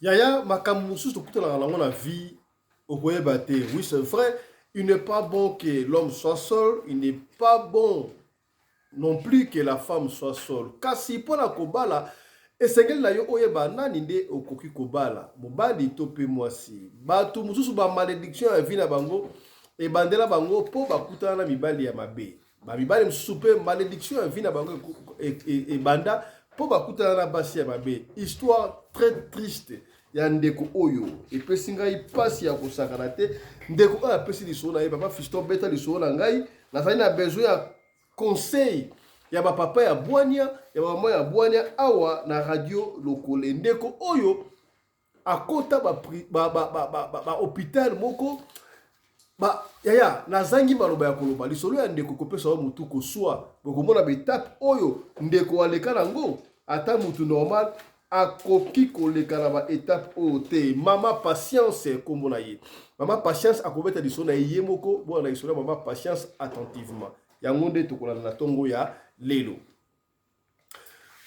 Yaya, makambo sous tout dans la vie, au bâté. Oui, c'est vrai, il n'est pas bon que l'homme soit seul, il n'est pas bon non plus que la femme soit seule. Kasi pour la kobala, et c'est qu'elle yo oyeba nani nde okoki kobala. Mobali to pe mwasi. Batu mususu ba malédiction ya vie na bango e bandela bango po bakutana na mibali ya mabe. Ba mibali mususu pe malédiction ya vie na bango e banda po bakutana na basi ya mabe. Histoire très triste ya ndeko oyo epesi ngai pasi ya kosakana te. Ndeko oyo apesi lisolo na ye papa fiston beta lisolo na ngai nazali na besoin ya conseil ya ba papa ya bwania ya mama ya bwania awa na radio lokole ndeko oyo akota ba hôpital moko ba yaya nazangi maloba ya koloba lisolo ya ndeko kopesa wa mutu koswa bokomona betape oyo ndeko aleka nango ata mutu normal akoki koleka na ba étape oyo te. Mama patience kombo na ye mama patience akobeta lisolo na ye moko bona lisolo ya mama patience attentivement yango nde tokolanda na ntongo ya lelo.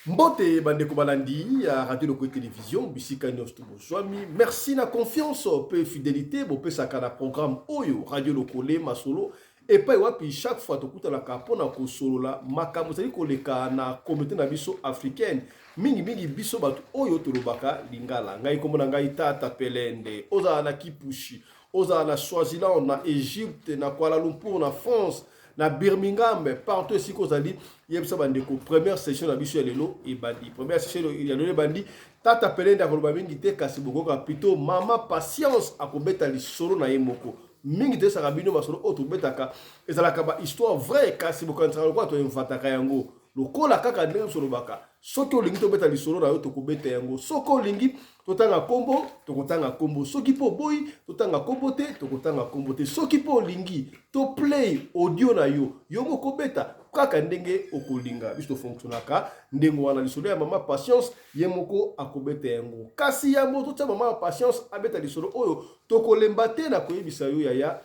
Mbote bandeko balandi ya radio loko télévision bisika nyonso tobozwami merci na confiance pe fidélité bopesaka na programme oyo radio lokole masolo epai wapi chaque fois tokutanaka mpona kosolola makambo ezali koleka na communauté na biso africaine mingi biso bato oyo tolobaka lingala. Ngai kombo na ngai Tata Pelende, ozala na Kipushi, ozala na Swaziland, na Égypte, na Kuala Lumpur, na France, na Birmingham, partout ici kozali yebisa bandeko première session na biso ya lelo ebandi. Première session ya lelo ebandi. Tata Pelende akoloba mingi te kasi bokoka plutôt mama patience akobeta lisolo na ye moko. Mingi te saka bino masolo oyo tobetaka ezalaka ba histoire vrai kasi bokanisaka lokola toinventaka yango lokola kaka ndenge solobaka soki olingi tobeta lisolo na yo tokobeta yango, soki olingi totanga kombo tokotanga kombo, soki po boyi totanga kombo te tokotanga kombo te, soki po olingi to play audio na yo yo moko beta kaka ndenge okolinga. Biso tofonctionnaka ndenge wana lisolo ya mama patience ye moko akobeta yango. Kasi ya moto tia mama patience abeta lisolo oyo tokolemba te na koyebisa yo yaya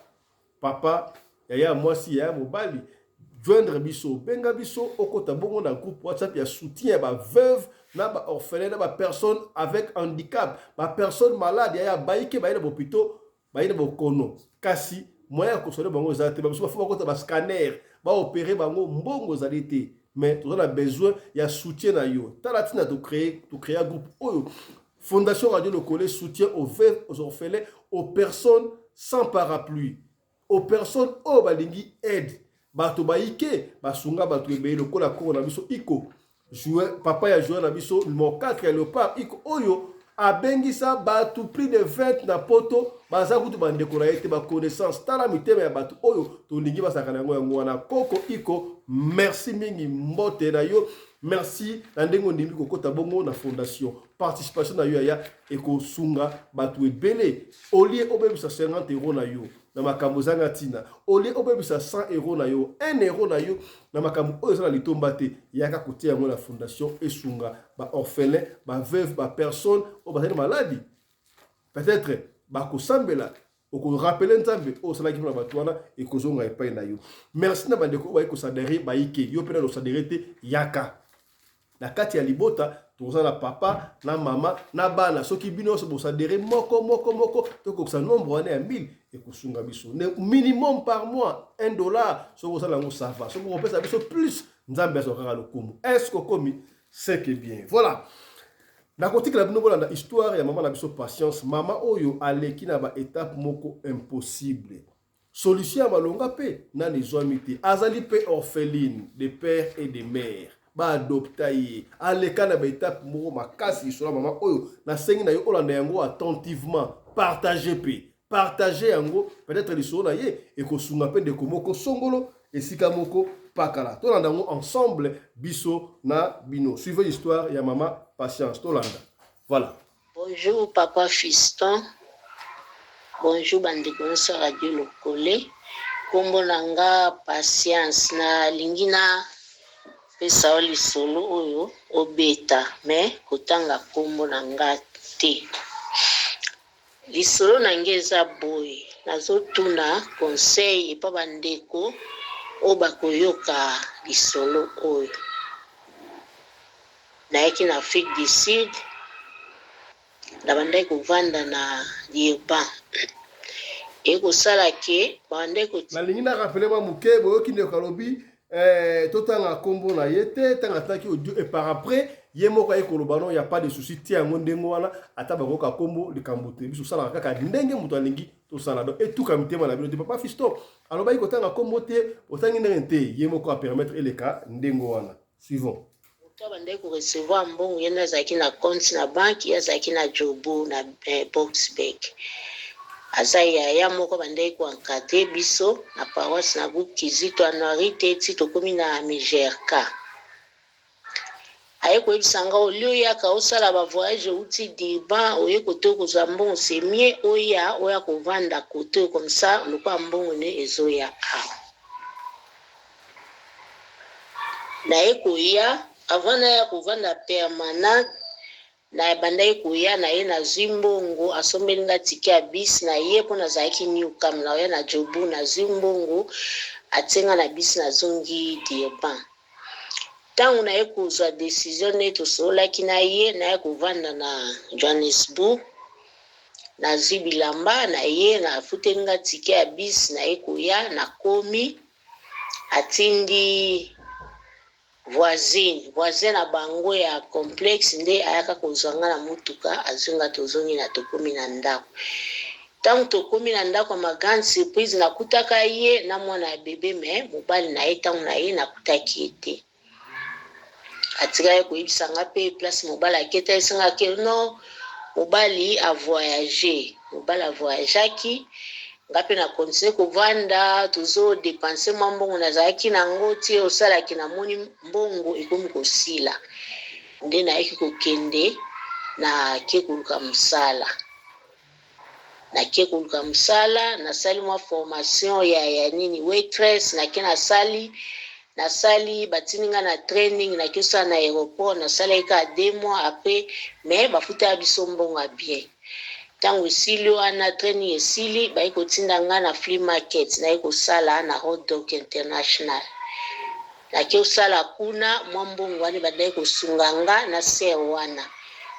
papa yaya mwasi yaya mobali joindre biso benga biso okota bongo na groupe WhatsApp ya soutien ba veuve na ba orphelin na ba personne avec handicap ba personne malade ya baike ba ina bopito ba ina bokono kasi moyen ko solo bango za te ba biso ba kota ba scanner ba opérer bango mbongo za te mais tu as besoin ya soutien na yo tala tina to créer un groupe oyo Fondation Radio Lokole soutien aux veuves, aux orphelins, aux personnes sans parapluie, aux personnes au balingi aide. Bato baike basunga bato ebele lokola koko na biso iko jouer papa ya jouer na biso mon 4 ya leopard iko oyo abengisa bato plus de 20 na poto baza kutu bandeko na ete ba connaissance tala mitema ya bato oyo tolingi basaka nango yango wana koko iko merci mingi mbote na yo merci na ndenge ondimi kokota bongo na fondation participation na yo ya ekosunga bato ebele olie obebisa 50 € na yo na makambo zanga tina olie obebisa 100 € na yo 1 € na yo na makambo oyo ezala litomba te yaka kotia yango na fondation esunga ba orphelin ba veuve ba personne o bazali maladi peut-être bakosambela okorapele nzambe oyo osalaki mpona bato wana ekozonga epai na yo. Merci na bandeko oyo bayi kosadere bayike yo mpe na losadere te yaka na kati ya libota toza na papa na mama na bana soki bino so bosadere moko tokokisa nombre wana ya 1000 ekosunga biso minimum par mois 1 $. Soko osala yango sava soko kopesa biso plus nzambe azokaka lokumu est-ce kokomi c'est que bien voilà. Nakotikela bino bolanda histoire ya mama na biso patience mama oyo aleki na ba étape moko impossible solution ya malonga pe nani ezwami te azali pe orpheline de père et de mère ba adopta ye aleka na ba étape moko makasi lisolo mama oyo nasengi na yo olanda yango attentivement partager yango peut-être lisolo na ye ekosunga pe ndeko moko songolo esika moko pakala tolanda yango ensemble biso na bino. Suivez l'histoire ya mama patience tolanda. Voilà. Bonjour papa Fiston, bonjour bandeko nyonso radio Lokole, kombo nanga patience na lingina pesa lisolo oyo obeta me kotanga kombo nanga te. Lisolo nange eza boye nazotuna conseil epa bandeko o bakoyoka lisolo oyo. Naeki na Afrique du Sud na bandai kovanda na Durban. Ekosala ke bandai ko na lingi na rappeler ma muke boyoki ne kalobi totanga kombo na yete tanga taki audio et par après ye moko ekoloba non y a pas de souci ti yango ndengo wana ata bakoka kombo likambo te biso sala kaka ndenge muto alingi tosala donc et tout ka mitema na bino te papa Fisto aloba ikotanga kombo te otangi ndenge te ye moko a permettre eleka ndengo wana suivant to bandai ko recevoir mbongo yenda zaki na compte na banki ya zaki na Jobo na Boxbank. Azaya ya moko bandai ko encadrer biso na paroisse na groupe Kizito anuarité ti tokomi na Migerka. Aye ko ebisanga olio ya ka osala ba voyage uti Durban oye koto ko zambon c'est mieux oya ko vanda koto comme ça le kwa mbongo ne ezoya a. Na eko ya avant na ya ko vanda permanent na bandai kuya na ye na zimbongo asombelinga tiki ya bis na ye po na zaki Newcam na ye na Jobu na zimbongo atenga na bis na zongi Durban. Tangu na ye kuzwa decision neto solaki na ye na ye kuvanda na Johannesburg na zibilamba na ye na futelinga tiki ya bis na ye kuya na komi atindi voisin na bango ya complexe nde ayaka kozanga na mutuka azunga tozongi na tokomi na ndako. Tangu tokomi na ndako ma grande surprise na kutaka ye na mwana ya bebe me mobali na ye tangu na ye na kutaki ete. Atika ye koyebisanga pe place mobali aketa esinga ke no mobali a voyager. Mobali a voyageaki ngapi na continue kovanda tuzo dépenser mbongo na zaki na ngoti osala ki na moni mbongo ikomi kosila nde na yeki kokende na kekuluka musala na sali mwa formation ya nini waitress na kena sali batininga na training na kisa na aéroport na sala ka 2 mois après mais bafuta biso mbongo bien. Tangu esili wana training esili baiko tinda nga na flea market na iko sala na Hot Dog International. Na kio sala kuna mwambongo wani badai kusunganga na ser wana.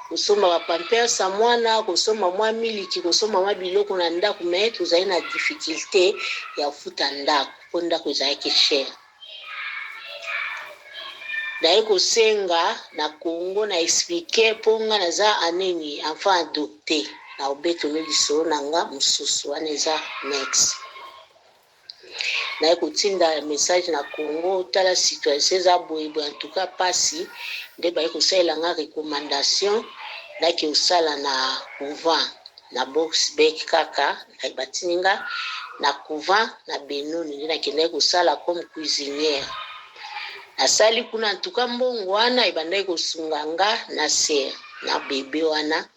Kusoma wa pampers sa mwana, kusoma mwa miliki, kusoma mwa biloko na ndaku me tuzai na difficulté ya futa ndaku. Ponda kuzai kishe. Na iko senga na Kongo na expliquer ponga na za aneni enfant adopté. Na obeto liso nanga mususu aneza next na ekutinda message na Congo tala situation za boyebo en tout cas pasi nde ba ekosala nga recommandation na ki osala na couvent na Boxbank kaka na batininga na couvent na Benoni nde na kenda ekosala comme cuisinière na sali kuna en tout cas mbongo wana ibanda ekosunganga na ser na bébé wana.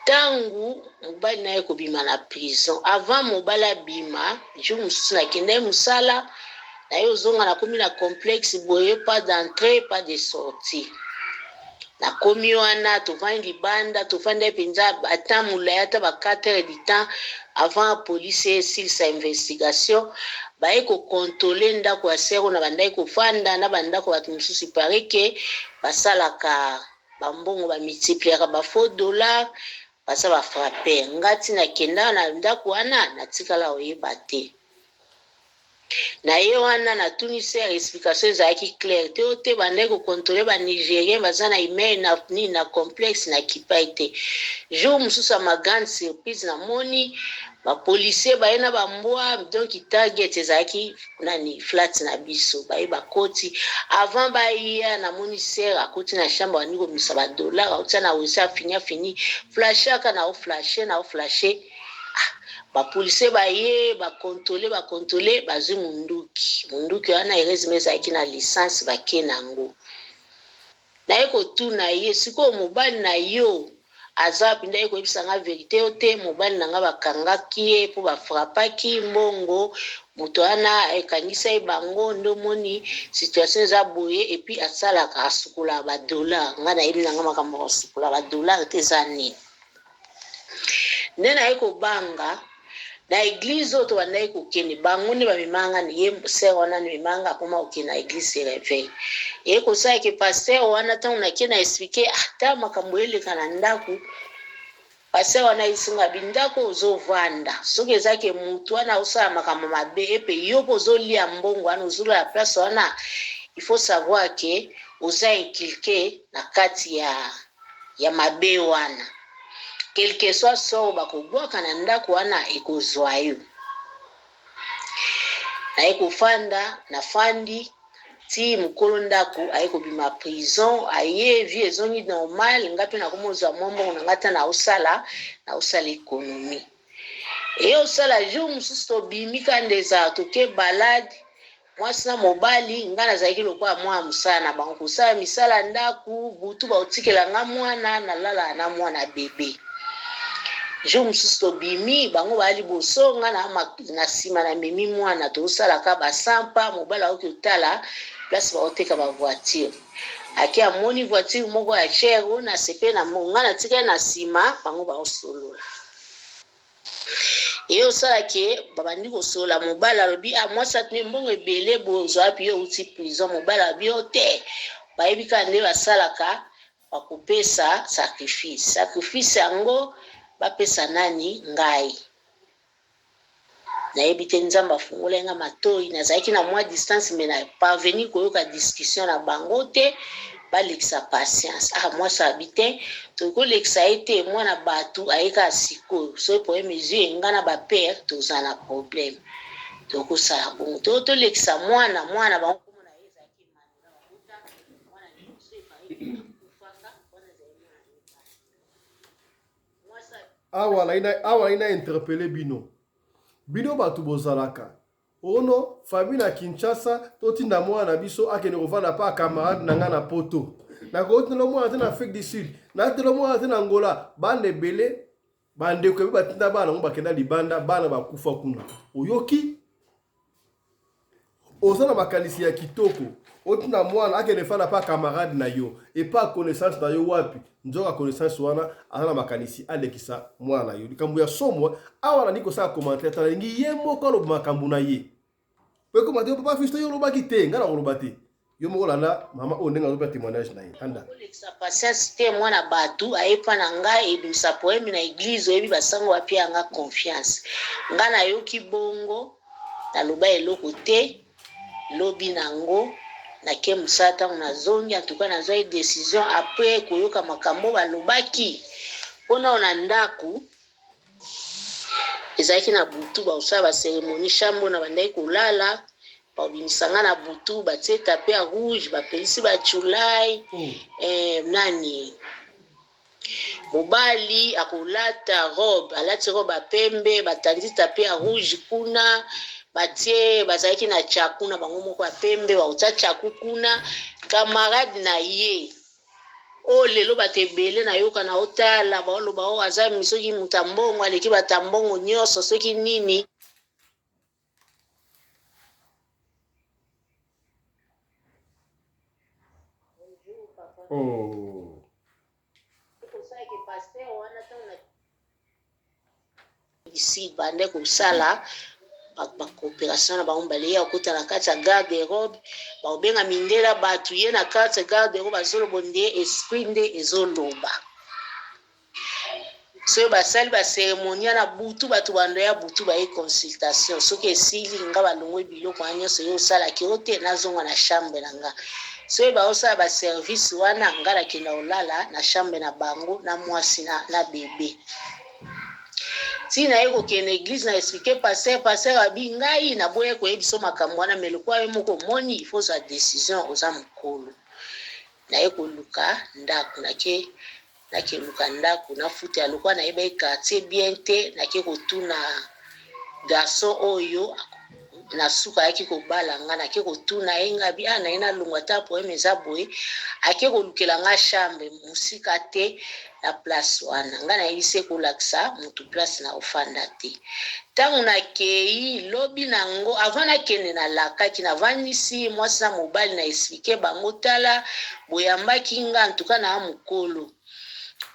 Tangu mobali na ye kobima na prison avant mobali abima jour mususu na kende musala na ye ozonga na komi na complexe boye pas d'entrée pas de sortie na komi wana tovandi libanda tovandi penza ata mulaya ata ba 4 heures du temps avant police esili sa investigation baye ko contrôler ndako ya sero na bandai ko fanda na bandako batu mususu pareke basalaka bambongo ba multiplier ba faux dollars basa ba frapper ngati na kenda na ndako wana na tikala oyeba te na ye wana na tunisia explication ezalaki clair te ote bandai ko contrôler ba Nigérien baza na email na ni na complexe na kipai te jour mususu ma grande surprise na moni ba policier baye na bambwa donc target ezalaki nani flat na biso baye bakoti avant baye na moni ser akoti na chambre waniko misa ba dollar autia na wesa fini flashaka na o flasher ba policier baye ba contrôler bazu munduki wana resume ezalaki na licence bakenango na eko tu na ye siko mobali na yo aza pinda eko ebisanga vérité ote mobali nanga bakangaki ye po bafrapaki mbongo moto wana ekangisa bango ndo moni situation za boye et puis asalaka asukula ba dollar nga na yebi nanga makambo asukula ba dollar te zani nena eko banga na église oto bandai kokende bango nde bamemanga ni ye ser wana ni memanga akoma okende na église réveil ye kosala ke pasteur wana ntango nakende na expliquer ata makambo eleka na ndako pase wana isinga bindako ozovanda soki ezake mutu wana osala makambo mabe epe yo mpo ozolia mbongo wana ozula ya place wana il faut savoir ke oza inculqué na kati ya mabe wana quelque soit so bakobwaka na ndako wana ekozwa yo na ekofanda na fandi ti mukolo ndako ayekobima prison aye vie ezongi normal nga mpe nakomozwa mombongo na nga ta na osala ekonomi eye osala jour mosusu tobimi kanda eza toke balade mwasi na mobali nga nazalaki lokola mwana mosala na bango kosala misala ndako butu baotikela nga mwana nalala na mwana bebe jour mosusu tobimi bango baya liboso nga na nsima na memi mwana tosalaka basampa mobali aoki otala place baoteka bavoiture ake amoni voiture moko ya cher oyo na sepe na nga natikali na nsima bango baosolola eyo osalaki babandi kosolola mobali alobi mwasi atuni mbongo ebele bozwa api yo outi prison mobali alobi yo te bayebi kaka nde basalaka bakopesa sacrifice yango bapesa nani ngai nayebi te nzambe afungola nga matoi nazalaki na mwa distance me na parvenir koyoka discussion na bango te balekisa patience mwasi abi te tokolekisa ye te mwana bato ayeka sikoyo soki poye mesure nga na bapere toza na problème tokosala bongo tolekisa mwana bango komona ye ezalaki manela bakuta mwana liboso epaye kufaka wana ezali awa ina interpele bino bato bozalaka ono famille na Kinshasa totinda mwana biso akende kovanda pa camarade na nga na poto nakotela mwana te na Afrique du Sud natela mwana te na Angola bana ebele bandeko ebe batinda bana ngo bakenda libanda bana bakufa kuna oyoki oza na makanisi ya kitoko otinda mwana akende fanda pa camarade na yo epa connaissance na yo wapi nzoka connaissance wana aza na makanisi alekisa mwana yo likambo ya somo awa nani kosala commentaire tala ngi ye moko aloba makambo na ye pe comment dire papa fisto yo lobaki te ngana koloba te yo moko landa mama o ndenga zopa témoignage na ye anda kolekisa patience te mwana batu ayepa na ngai ebimisa poemi na église oyebi basango wapi yanga confiance nga nayoki bongo naloba eloko te lobi nango nake mosala ntango nazongi antuka nazwa ye décision après koyoka makambo balobaki mpona o na ndako ezalaki na butu baosala baceremonie chambre na bandaki kolala baobimisanga na butu batie tape ya rouge bapelisi bachulai nani mobali akolata robe alati robe apembe batandi tape ya rouge kuna batie bazalaki na chaku na bango moko ya pembe baotia chaku kuna camarade na ye o lelo bato ebele nayoka na otala baoloba o aza misoki muta mbongo aleki bata mbongo nyonso soki nini ici bande kosala bacoopération na bango baleya okota na kati ya garde robe baobenga mindela bato ye na kati ya garde robe azoloba nde esprit nde ezoloba soki basali baceremonia na butu bato bando ya butu baye consultation soki esili nga balongwe biloko wana nyonso yo osalaki o te nazonga na chambre na nga soki baosala baservice wana nga nakenda olala na chambre na bango na mwasi na bebe tina ye kokende église na expliquer pasteur abi ngai na boye koyebiso makambo wana me lokwa ye moko moni il faut sa décision oza mokolo na ye koluka ndako nake luka ndako na futa ya lokwa na ye baye quartier bien te nake kotuna garçon oyo na suka yaki kobala nga nake kotuna ye ngabi na ye nalongwa ta poeme eza boye ake kolukela nga chambre mosika te na place wana nga nayebisi kolakisa mutu place na ofanda te ntango nakei lobi nango avant nakende nalakaki navandisi mwasi na mobali na explike bango tala boyambaki nga ntuka na mokolo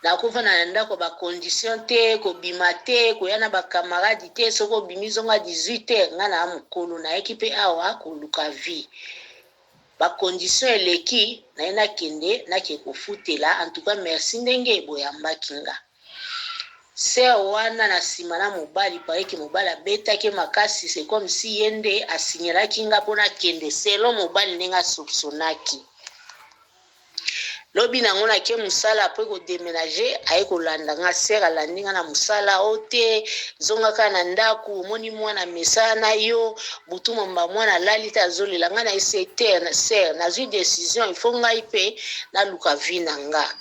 nakofanda na ndako bacondition te kobima te koya na bakamaradi te soki obimi zonga 18h nga na mokolo nayeki mpe awa koluka vie bacondition eleki naye nakende nake kofutela en tout cas merci ndenge boyambaki nga ser wana na nsima na mobali pareke mobali abetaki makasi, c'est comme si ye nde asinyelaki nga mpona kende selo mobali ndenge asoupsonaki. Lobi nango nake mosala apres kodeménage aye kolanda nga, ser alandi nga na mosala o te zonga kaka na ndako, omoni mwana mesala na yo butu momba mwana alali te azolela. Nga na ese te ser nazwi décision ifo ngai mpe naluka vi na nga,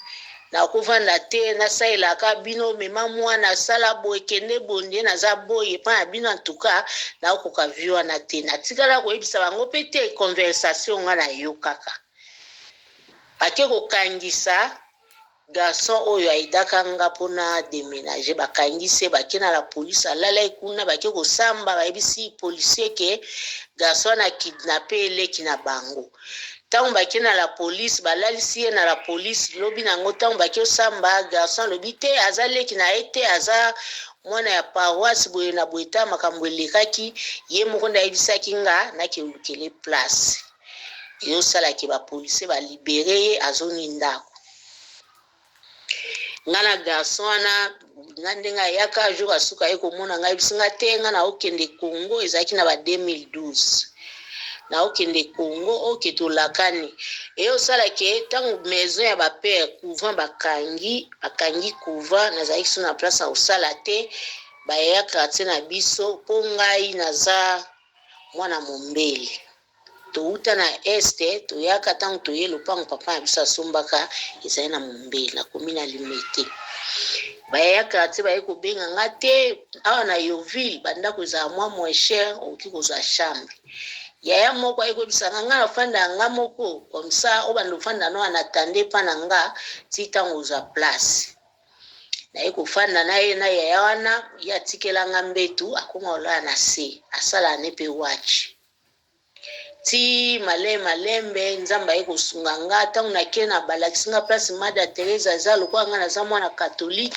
nakovanda te nasalelaka bino mema mwana asala boye kende bonde naza boye epa na bino antuka nakokoka vi wana te. Natikala koyebisa bango mpe te conversation nga na yo kaka bake kokangisa garçon oyo aidaka nga mpona déménager, bakangise bake na la police alala kuna bake kosamba bayebisi policier ke garçon na kidnappé eleki na bango. Tango bake na la police balalisi ye na la police, lobi nango tango bake osamba garçon lobi te aza leki na ye te, aza mwana ya paroisse boye na boye ta makambo elekaki ye moko nde ayebisaki nga nakelukele place eyosalaki bapolisier balibere ye azongi ndako. Nga na garçon wana nga ndenge ayaka jour asuka ye komona ngai bisinga te nga na okende Congo, ezalaki na ba 2012 na okende Congo oke tolakani eyosalaki ntango maison ya bapere couvent bakangi couvent nazalaki so na place ya kosala te bayaya quartier na biso mpo ngai naza mwana mombele. Touta na este toyaka tango toye lopango papa na biso asombaka ezali na mombele na komi na Limete. Bayaya quartier baye kobenga nga te awa na Yoville bandako ezala mwa moins cher okoki kozwa chambre. Yaya moko aye koyebisanga nga nafanda nga moko comme ça obanda ofanda no anatande mpa na nga ti ntango ozwa place. Naye kofanda na ye na yaya wana ye atikelanga mbetu akoma olala na se asala ne mpe watch ti malembe nzamba ye kosunga nga ntango nake na balakisinga place Mother Teresa eza lokola nga naza mwana catholique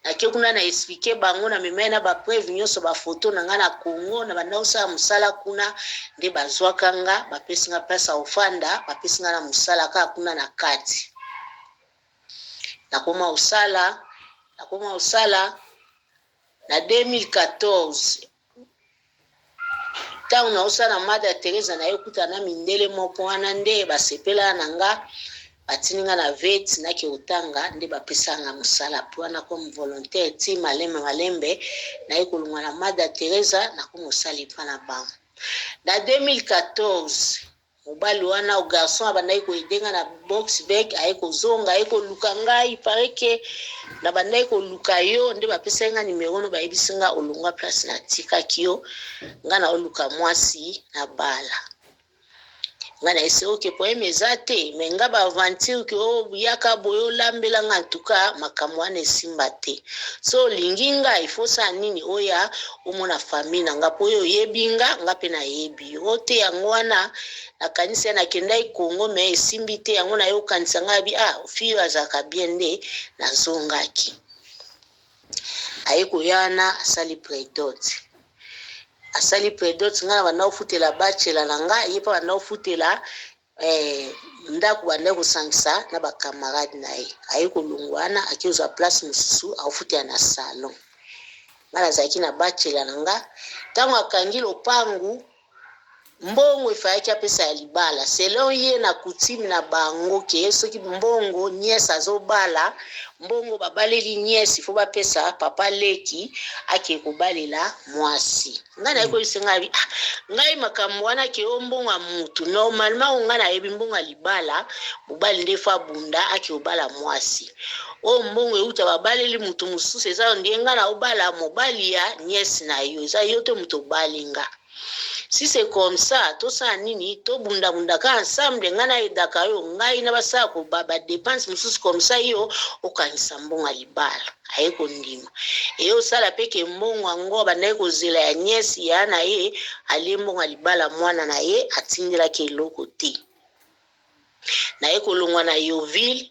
nake kuna na explique bango na memai na bapreuve nyonso bafoto na nga na Congo na banda kosala mosala kuna nde bazwaka nga bapesinga place ya ofanda bapesinga na mosala kaka kuna na kati. Nakoma osala na 2014 tango na osala Mother Teresa na ye kutana mindele moko wana nde basepela na nga batininga na vet nake otanga nde bapesanga mosala po wana comme volontaire ti malembe na ye kolungwa na Mother Teresa na komosali mpa na bango. Na 2014 mobali wana o garçon abandaki koedenga na Boxberg aye kozonga aye koluka ngai pareke na bandaki koluka yo nde bapesaki nga nimero no bayebisi nga olongwa place na tikaki yo nga na oluka mwasi na bala. Nga na ese oke poeme eza te me nga baaventure ke oyaka boye olambela nga ntuka makambo wana esimba te. So olingi nga ifosa nini oya omona famille na nga po oyo oyebi nga mpe nayebi yo te. Yango wana nakanisi nakendai Congo me esimbi te yango nayokanisa nga bi ofiyo azalaka bien nde nazongaki. Aye koyana asali predote nga na banda ofutela bachelor na nga ye mpe banda ofutela ndako banda kosangisa na bakamarade na ye. Aye kolongwana akiozwa place mosusu aufutela na salon. Nga nazalaki na bachelor na nga ntango akangi lopangu mbongo efayaki apesa ya libala selon ye na kutime na bango ke soki mbongo niese azobala mbongo babaleli niese fo bapesa papa leki ake kobalela mwasi. Nga na yekolisi ngai ngai makambo wana ke mbongo ya mutu normalement nga na yebi mbongo ya libala mobali nde fo abunda ake obala mwasi o mbongo euta babaleli mutu mosusu eza ndenge nga na obala mobali ya niese na yo eza yo te mutu obalinga. Si c'est comme ça, tout ça nini, to bunda ka ensemble ngana edaka yo ngai na basala ko ba dépense mususu comme ça yo okanisa mbongo libala aye ko ndima. E yo sala peke mbongo ngo banaye ko zela ya niesi ya na ye ali mbongo libala mwana na ye atindela ke loko te. Na ye ko longwa na Yoville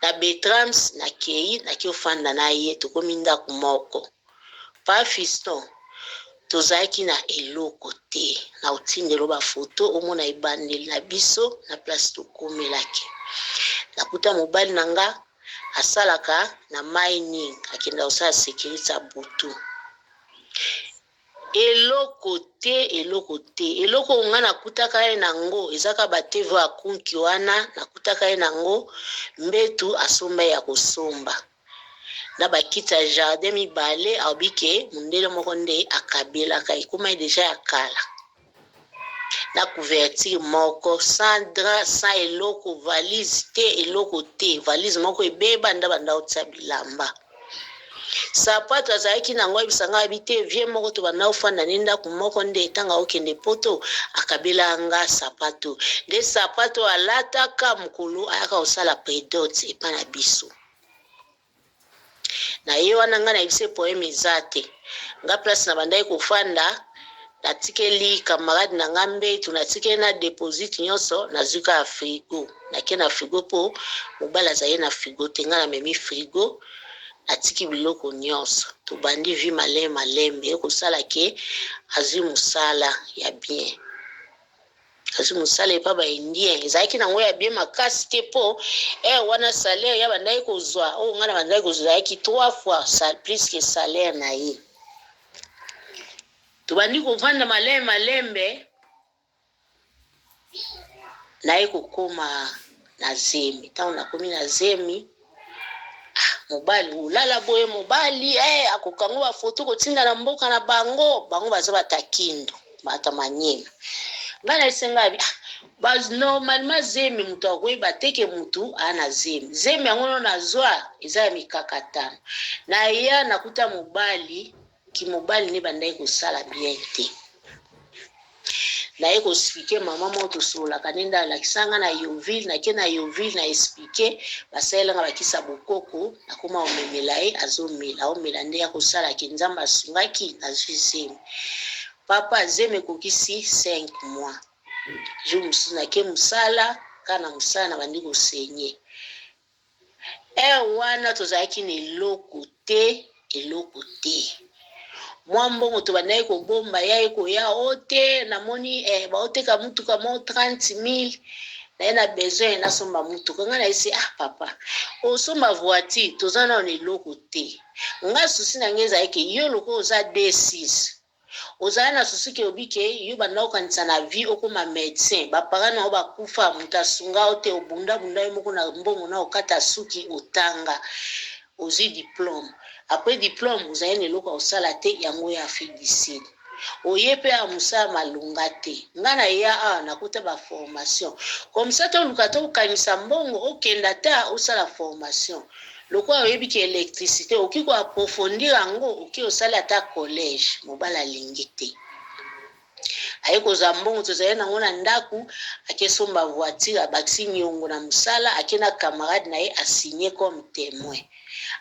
na Betrams na Kei na ki ofanda na ye to kominda kumoko. Pa fiston tozaki na eloko te na otindelo ba photo omona ebandeli na biso na place tokomelaki. Nakuta mobali nanga asalaka na mining akenda kosala sécurité ya butu. Eloko eloko nga nakutaka ye nango ezaka batevo ya kunki wana nakutaka ye nango mbetu asomba ya kosomba na bakiti ya jardin mibale abike mundele moko nde akabelaka ekoma deja ya kala na couverture moko sans drap sans eloko valise te eloko te valise moko ebeba nda banda otia bilamba sapato azalaki nango ayebisanga abi te vie moko to banda ofanda ne ndako moko nde etanga okende poto akabela nga sapato nde sapato alataka mokolo ayaka kosala prédote epa na biso na ye wana nga na yebise poeme eza te nga place na bandai kofanda natikeli camarade na nga mbetu natikeli na deposit nyonso nazuka ya frigo nake na frigo po mobali azaye na frigo te nga na memi frigo atiki biloko nyonso tobandi vi malembe ekosala ke azwi mosala ya bien azwi mosala epa baindien ezalaki nango ya bien makasi te po wana salaire ya bandai kozwa oyo nga na bandai kozwa ezalaki 3 fois plus que salaire na ye tobandi kovanda malembe naye kokoma na zemi ntango nakomi na zemi mobali ulala boye mobali akokango bafoto kotinda na mboka na bango baza batakindo bata manyema nga na esenga abi normalement zemi mutu akoyeba teke mutu ana zemi yango no nazwa eza ya mikakatano na ya nakuta mobali kimobali ne bandai kosala bien te naye koexplike mama moko tosololaka nde alakisanga na Yoville nake na Yoville na explike basalelanga bakisa bokoko nakoma omemela ye omela nde ya kosalaki nzambe asungaki nazwi zemi papa zemi ekokisi 5 mois jour mosusu nake mosala kana mosala na bandi kosenye wana tozalaki na eloko te mwa mbongo to bandai kobomba ya ekoya ote namoni baoteka mutuka mo 30,000 naye na besoin nasomba mutuka nga na esi papa osomba voiture toza na eloko te nga susi na nge ezalaki yo loko oza D6 ozala na susi ke obike yo banda okanisa na vie okoma médecin bapara na o bakufa mutu asunga ote obunda yo moko na mbongo na okata suki otanga ozwi diplôme après diplôme ozali na eloko osala te yango ya Afrique du Sud oye pe ya mosala malunga te nga na ya nakuta baformation comme ça toluka tokanisa mbongo okenda ta osala formation lokola oyebi ke électricité oki koaprofondir yango oki osala ata collège mobala alingi te aye kozwa mbongo tozali nango na ndaku akesomba voiture abakisi niongo na mosala ake na camarade na ye asigné comme témoin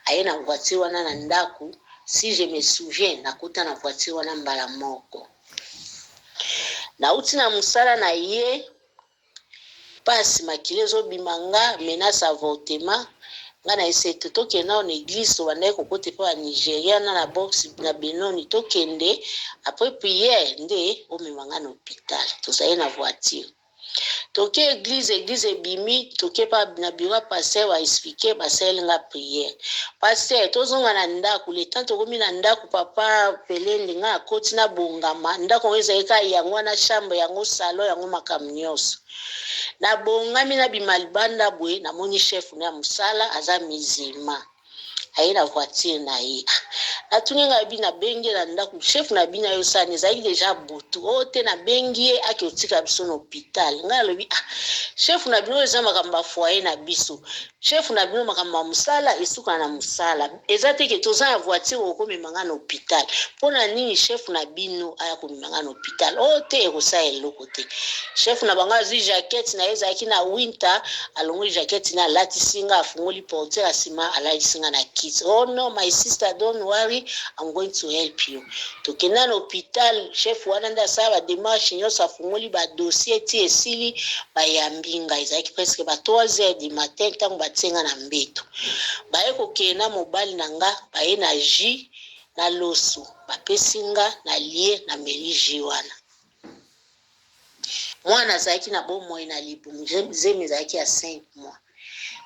aye na voiture wana na ndaku si je me souviens nakuta na voiture wana mbala moko nauti na mosala na ye pasi makili ezobima nga menace avortement nga na ese tokenda na église tobandaki kokota mpo ya Nigeria na box na Benoni tokende après prière nde omema nga na hôpital tozali na voiture toke église ebimi toke pa na bureau pasteur wa expliquer basalenga prière pasteur tozonga na ndaku le temps tokomi na ndaku papa pelende nga akoti na bongama ndako ezalika yango na chambre yango salon yango makambo nyonso na bongami na bimalibanda bwe namoni chef na musala aza musulman aye na voiture na ye natunenga bi na bengi na ndaku chef na bina yo sana ezali deja butu ote na bengi ye akiotika biso na hôpital nga lobi chef na bino eza makambo foyer na biso chef na bino makambo musala esuka na musala eza teke toza na voiture okomema nga na hôpital pona nini chef na bino aya komema nga na hôpital ote ekosa eloko te chef na banga azwi jaquette na ezalaki na winter alongoli jaquette na latisinga afungoli portière asima alatisinga na kids oh no my sister don't worry I'm going to help you tokenda na hôpital chef wana nda sala démarche nyonso afungoli ba dossier ti esili bayambinga ezalaki presque ba 3h du matin tango batsenga na mbeto baye kokenda mobali na nga baye na jus na loso bapesinga na lie na meliji wana mwana azalaki na bomoi na libumu zemi ezalaki ya 5 mois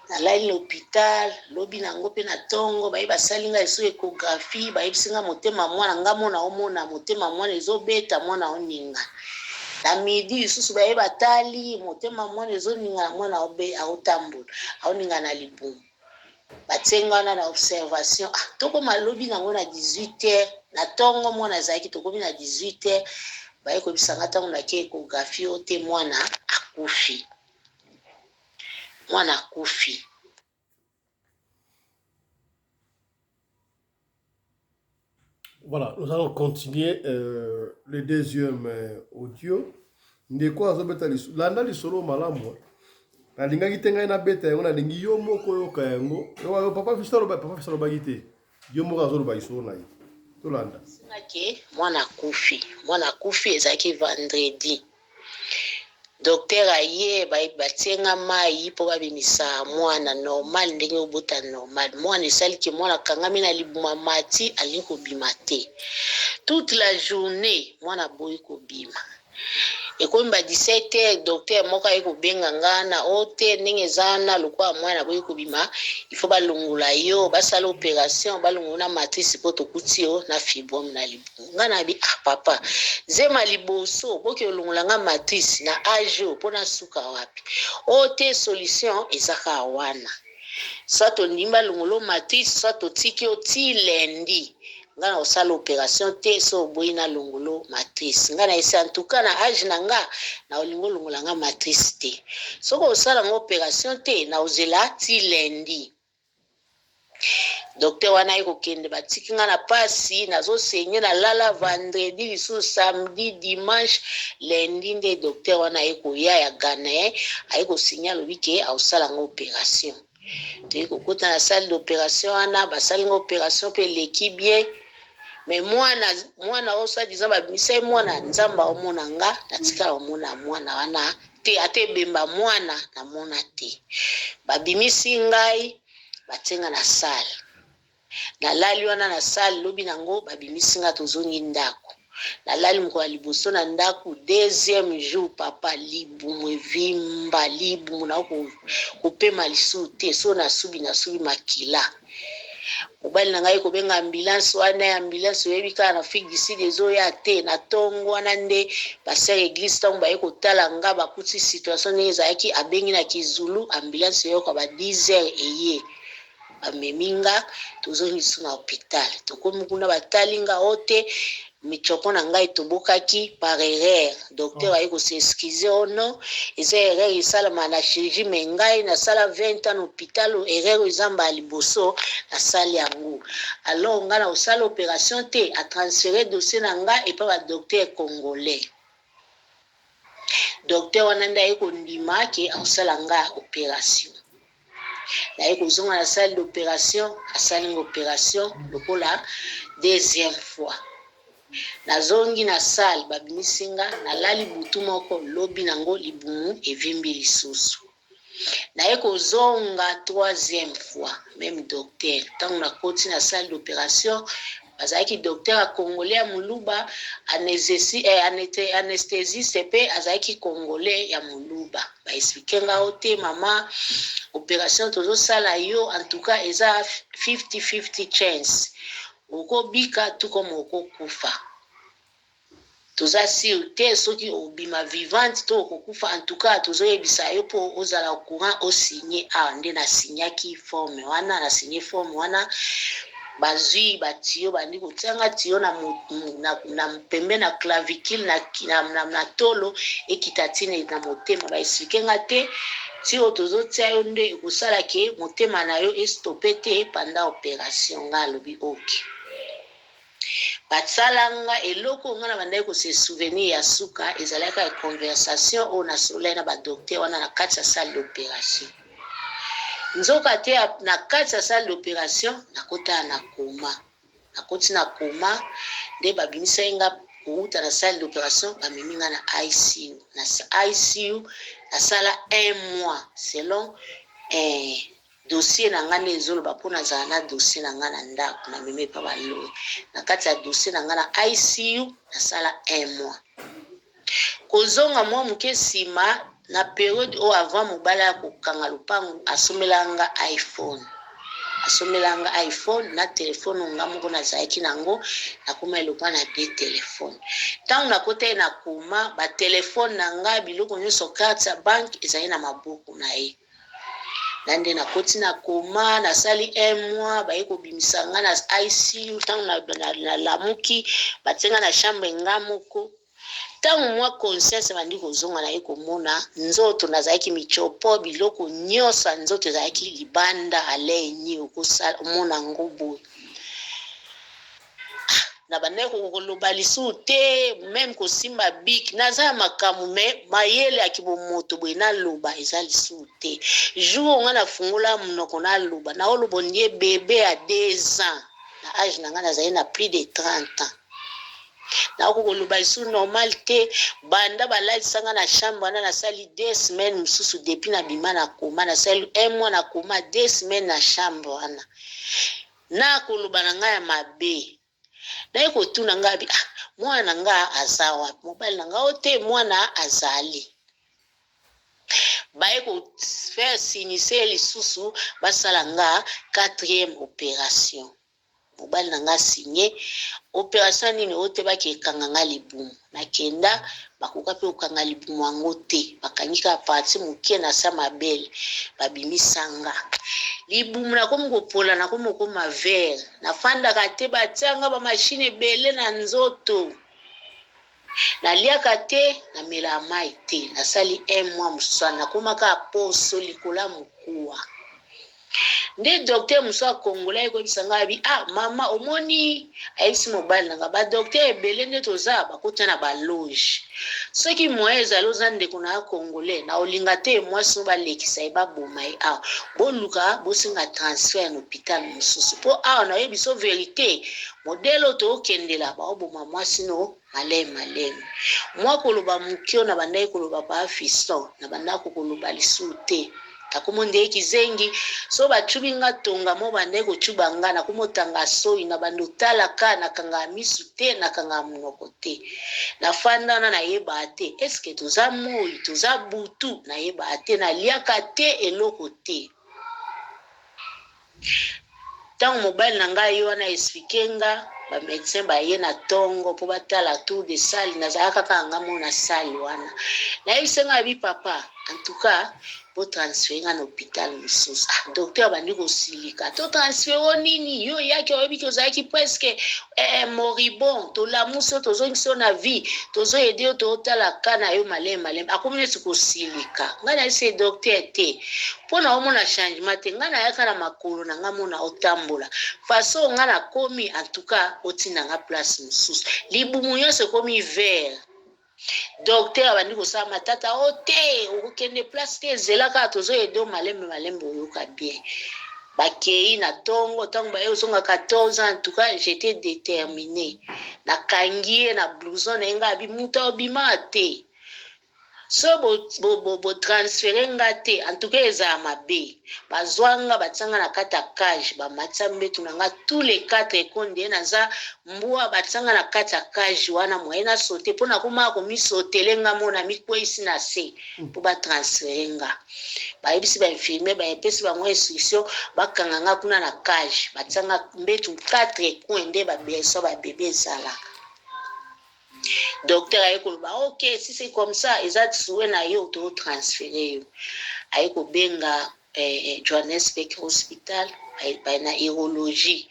nalali l'hôpital lobi nango mpe na ntongo baye basalinga eso échographie bayebisinga motema mwana nga mona omona motema mwana ezobeta mwana oninga na midi lisusu baye batali motema mwana ezoninga na mwana aotambola aoninga na libumu batenga wana na observation tokoma lobi nango na 18h na ntongo mwana azalaki tokomi na 18h baye koyebisanga ntango nake échographie o te mwana akufi. Mwana akufi. Voilà, nous allons continuer le deuxième audio. Ndeko azobeta liso. Landa lisolo malamu. Na linga kitenga ina beta yango na lingi yo moko yoka yango. Yo papa fisalo bagite. Yo moko azolo baisolo na ye. To landa. Sinake mwana akufi. Mwana akufi ezaki vendredi. Docteur aye batenga mai po babimisa mwana normal ndenge obota normal mwana esaliki mwana kangami na libuma mati ali kobima te toute la journée mwana boyi kobima ekomi ba 17h docteur moko aye kobenga ngana ote ndenge zana lokwa mwana boyi kobima il faut balongula yo basala opération balongula matrice po tokuti yo na fibrome na libumu ngana bi papa zema liboso boke olongula nga matrice na ajo pona suka wapi ote solution ezaka wana sato ndimba longulo matrice sato tiki oti lendi ngana osala opération te so boyi na longulo matrice ngana esa en tout cas na age na nga na olingo longola nga matrice te soko osala nga opération te na ozela ti lendi docteur wana ye kokende batiki nga na pasi nazosenye na lala vendredi lisusu samedi dimanche lendi nde docteur wana ye koya ya Ghana aye kosinya lobi ke aosala nga opération toye kokota na salle d'opération wana basali nga opération mpe leki bien mais mwana osadiza babimisa mwana nzamba omona nga natika omona mwana wana te ate bemba mwana na mona te babimisi ngai batenga na salle nalali wana na salle lobi nango babimisi nga tozongi ndako nalali moko ya liboso na ndako deuxième jour papa libumu evimba libumu na kopema lisusu te so nasubi makila mobali na ngai kobenga ambulance wana ambulance oyebi kaka na Afrique du Sud ezoya te na ntongo wana nde basere église ntango baye kotala nga bakuti situation ndenge ezalaki abengi na kizulu ambulance eyoka ba 10h eye bameminga tozongi lisu na hôpital tokomi kuna batali nga ote michoko na ngai tobokaki par erreur docteur aye kose-excuse ono eza erreur esalama na chirurgie me ngai nasala 20 ans na hôpital erreur ezamba liboso nasali yango alors nga na osala opération te atransféré dossier na nga epa ba docteur congolais docteur wana nde aye kondima ke aosala nga opération naye kozonga na salle d'opération asalinga opération lokola deuxième fois nazongi na salle babimisinga nalali butu moko lobi nango libumu evimbi lisusu naye kozonga troisième fois même docteur ntango nakoti na salle d'opération bazalaki docteur ya congolais ya moluba anesthésiste mpe azalaki congolais ya moluba baexplike nga ote mama opération tozosala yo en tout cas eza 50-50 chance okobika tukoma okokufa toza sur te soki obima vivante to okokufa en tout cas tozoyebisa yo po ozala au courant osigné nde nasignaki forme wana nasigné forme wana bazwi batiyo bandi kotianga tiyo na pembe na clavicule na tolo ekita tine na motema baexplike nga te tiyo tozotia yo nde ekosala ke motema na yo estope te pendant opération nga alobi oke batsalanga eloko nga na bandai kose souvenir ya suka ezalaka ya conversation oyo nasolai na badocteur wana na kati ya salle d'opération nzoka te na kati ya salle d'opération nakota na koma nakoti na koma nde babimisai nga kouta na salle d'opération bamemi nga na ICU na ICU nasala 1 mois selon dossier na nga nde ezoloba mpo nazala na dossier na nga na ndako na meme epa baloyi na kati ya dossier na nga na ICU nasala 1 mois kozonga mwa moke nsima na periode o avant mobala kokanga lupango asomelanga iPhone. Asomelanga iPhone na telefone nga moko nazalaki nango nakoma elopa na de telefone. Tango nakota na kuma ba telefone na nga biloko nyonso carte ya bank ezali na maboko na ye. Nande nakoti na koma nasali un mois baye kobimisa nga na ICU tango na lamuki batenga na chambre nga moko. Tango mwa conscience bandi kozonga na ye komona nzoto nazalaki michopo biloko nyonso nzoto ezalaki libanda aleni okosala mona ngobo na bande kokoloba lisu te même kosimba bik naza makamu me mayele akibomoto bwe naloba eza lisu te jour nga nafungola munoko naloba na olobo ndiye bebe à 2 ans na âge nanga nazali na plus de 30 ans na kokoloba lisu normal te banda balalisanga na chambre wana nasali 2 semaines mususu depuis na bima na koma nasali 1 mois na koma 2 semaines na chambre wana na koloba na ngai ya mabe na ye kotuna nga bi mwana nga aza wapi mobali na nga ote mwana azali baye ko faire sinise lisusu basala nga 4e opération mobali na nga signé opération nini ote bakekanga nga libumu nakenda bakoka pe okanga libumu yango te bakangika parti moke na sa mabele babimisanga libumu nakomi kopola nakomi okoma vert nafandaka te batianga bamashine ebele na nzoto naliaka te namela mai te nasali 1 mois mosusu nakomaka poso likola mokuwa nde docteur musa kongola ekobisa nga bi mama omoni ayebisi mobali nanga ba docteur ebele nde toza bakota na baloge soki moye ezali oza ndeko na congolais na olinga te mwasi balekisa ye baboma ye awa boluka bosenga transfert na hôpital mosusu mpo awa nayebi so verité modele oyo tookendela baoboma mwasi no maleme mwa koloba mokio na bandaki koloba ba fiston na bandako koloba lisu te takomo ndeki zengi so bachubi nga tonga mo bande kochuba nga na kumotanga soi na bando talaka na kanga misu te na kanga munoko te na fanda na yeba te eske toza moi toza butu na yeba te na liaka te eloko te tango mobile na ngai yo na expliquer nga ba médecin ba ye na tongo po batala tour de salle na zaka kanga mo na salle wana na yisenga bi papa en tout cas po transférer na hôpital mosusu docteur bandi kosilika to transférer nini yo yaki oyebi ki ozalaki presque moribond tolamuso tozongiso na vie tozoyede yo totala kana yo maleme akomi neti kosilika ngai nayise docteur te mpo na omona changement te ngai nayaka na makolo na ngai mona otambola façon ngai nakomi en tout cas otinda nga place mosusu libumu nyonso ekomi vert docteur abandi kosala matata ote okokende place te ezelaka tozoyede maleme oyoka bien bakei na tongo tango baye ozonga 14 ans en tout cas j'étais déterminé nakangi ye na blouson na ye nga abi muta obima te so bo transféré nga te en tout cas ezala mabe bazwanga batianga na kati ya cage bamatisa mbetu na nga tous les 4 ekonde naza mbwa batianga na kati ya cage wana moye na sote mpo nakomaka komisotele nga mona mikweyisi na se mpo batransféré nga bayebisi bainfirmier bayepesi bango instruction bakanga nga kuna na cage batianga mbetu 4 ekonde nde babeso babebe ezalaka docteur aye koloba ok si c'est comme ça eza souhait na yo to transférer yo aye kobenga Johannesburg hospital baye na urologie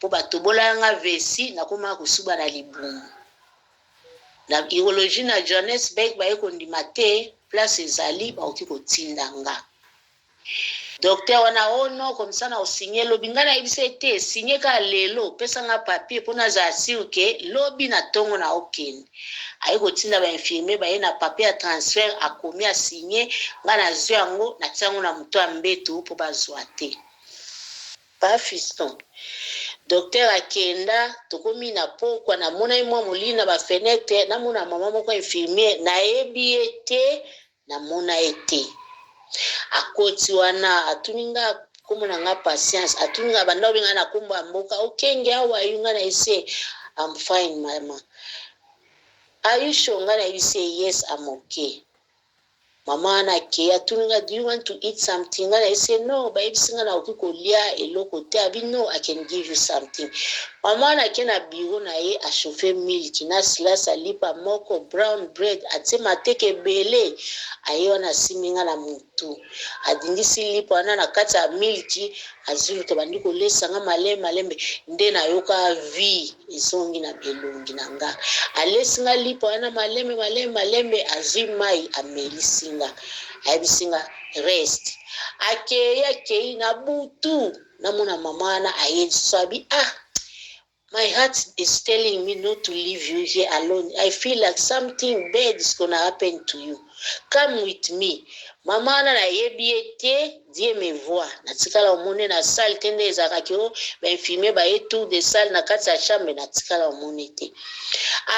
po batobolanga vesi nakoma kosuba na libumu na urologie na Johannesburg baye kondima te place ezali baoki kotinda nga docteur wana ono comme ça na osigné lobi nga na yebisa te signé ka lelo pesa nga papier po na za assure ke lobi na tongo na okende aye kotinda ba infirmier baye na papier ya transfert akomi a signé nga na zwi yango na tiango na moto ya mbetu po bazwa te pa fiston docteur akenda tokomi na pokwa na mona ye mwa molina ba fenêtre na mona mama moko infirmier na yebi ete na mona ete akoti wana atuninga komona nga patience atuninga banda obenga na komba mboka okenge awa yunga na ise I'm fine mama are you sure nga na ise yes I'm okay mama na ke atuninga, do you want to eat something? And I say no, but if singa na ukikolia eloko te abi no, I can give you something. Mama na ke na biro na ye a chauffer milk na silasa lipa moko brown bread atema teke bele ayona siminga na mutu adingisi lipa na kata milk azulu to bandiko lesanga malembe nde na yoka vi izongi na belongi nanga alesinga lipa na malembe azimai amelisinga ayibisinga rest akei na butu namuna mama na ayesabi my heart is telling me not to leave you here alone. I feel like something bad is going to happen to you. Come with me. Mama na yebiete die me voix. Na tikala omone na salle tende ezakakio ba infirmier ba etu de salle na kati ya chambre na tikala omone te.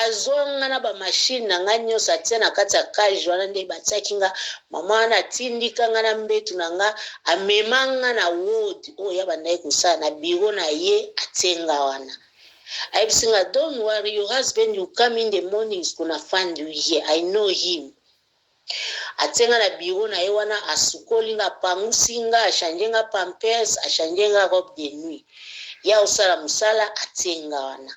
Azonga na ba machine na nganyo satia na kati ya cage wana nde batakinga mama na tindika ngana mbetu nanga amemanga na ward ya bandai kusana na biro na ye atenga wana. I've seen her, don't worry, your husband will come in the morning, is gonna find you here. I know him. Atenga na biro na ewana asukolinga pangusinga ashanjenga pampers ashanjenga robe de nuit. Ya usala musala atenga wana.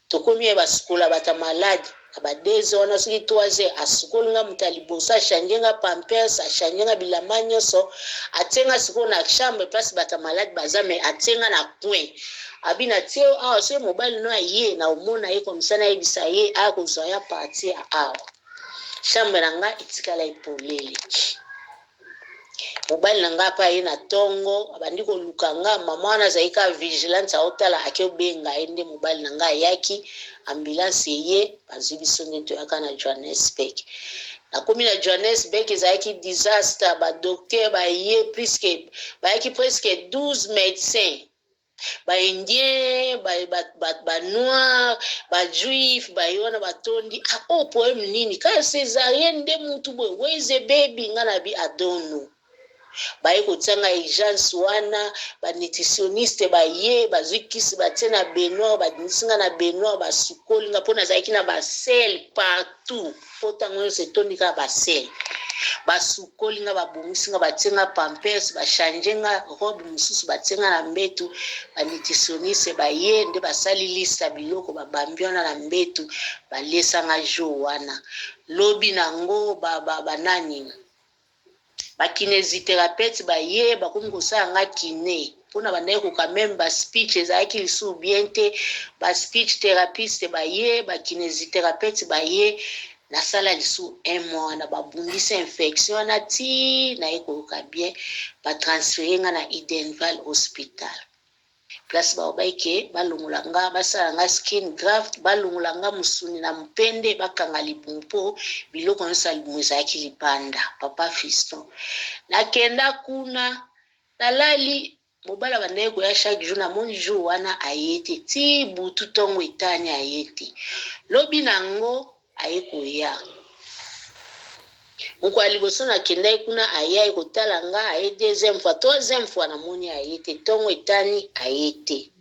Tokomi basukula bata maladi abadezo wana siki tuwaze asukolinga mutalibosa ashanjenga pampers ashanjenga bilamanyo so atenga sikona chambre place bata maladi bazame atenga na coin. Abina teo so mobile no ye na umona yeko msana yebisa ye akozoya party chambre nanga itikala ipolele mobile nanga pa ye na tongo abandiko lukanga mama na zaika vigilance aotala akebenga ende mobile nanga yaki ambulance ye bazibisonde to yakana Johannesburg na komi na Johannesburg ezaki disaster ba docteur ba ye presque 12 médecins ba indien ba noir ba juif ba yona batondi poem nini ka césarienne de mutu boy where is the baby ngana bi adono ba yiko tsanga agence wana ba nutritionniste ba ye ba zikisi ba tena benoir ba dinsinga na benoir ba sukoli nga pona zaiki na ba sel partout potango se tonika ba sel basukoli nga babongisi nga batenga pampers bashanjenga robe mususu batenga na mbetu banitisionise baye nde basali lista biloko babambiona na mbetu balesanga jo wana lobi nango banani bakinésithérapeute baye bakomi kosala nga kine mpona bandaye koka meme baspeech ezalaki lisu bien te baspeech thérapeute baye bakinésithérapeute baye na sala lisu mois na babundisa infection na ti na ekoka bien ba transférer nga na Edenval hospital place ba obaike balungulanga basala nga skin graft balungulanga musuni na mpende bakanga libumpo biloko nsali mwezaki lipanda papa fiston nakenda kuna nalali mobala bandaye koya chaque jour na moni jour wana ayete ti butu tongo etani ayete lobi nango ayekoya moko aliboso na kenda kuna aya ekotala nga aye deuxième fois troisième fois na moni ayete tongo etani ayete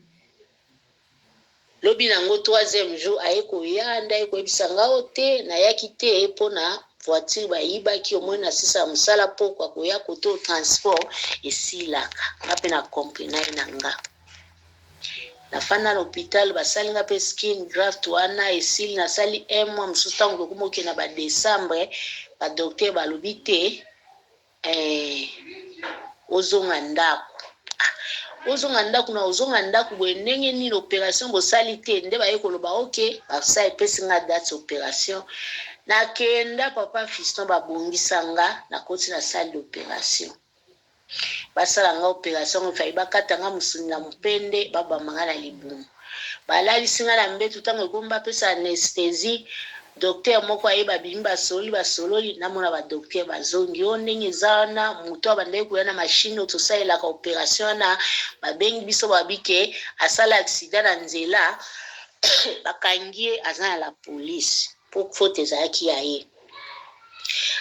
lobi nango troisième jour ayekoya nda ekoyebisa nga te nayaki te mpona voiture bayibaki omoi na sisa mosala po kwa koya koto transport esilaka nga mpe na comprena na nga nafanda na hôpital basali nga pe skin graft wana esili nasali mois mosusu ntango tokomoke na badécembre badocteur balobi te ozonga ndako na ozonga ndako boye ndenge nini opération bosali te nde baye koloba ok basala epesi nga date opération nakenda papa fiston babongisa nga nakoti na salle d'opération basala nga opération efai bakata nga musuni na mpende babamanga na libumu balalisi nga na mbetu ntango ekomi bapesa anesthésie docteur moko ayeba bimi basololi namona badocteur bazongi o ndenge eza wana moto abandaye koya na mashine oyo tosalelaka opération wana babengi biso babike asala aksida na nzela bakangi ye aza na la police po faute ezalaki ya ye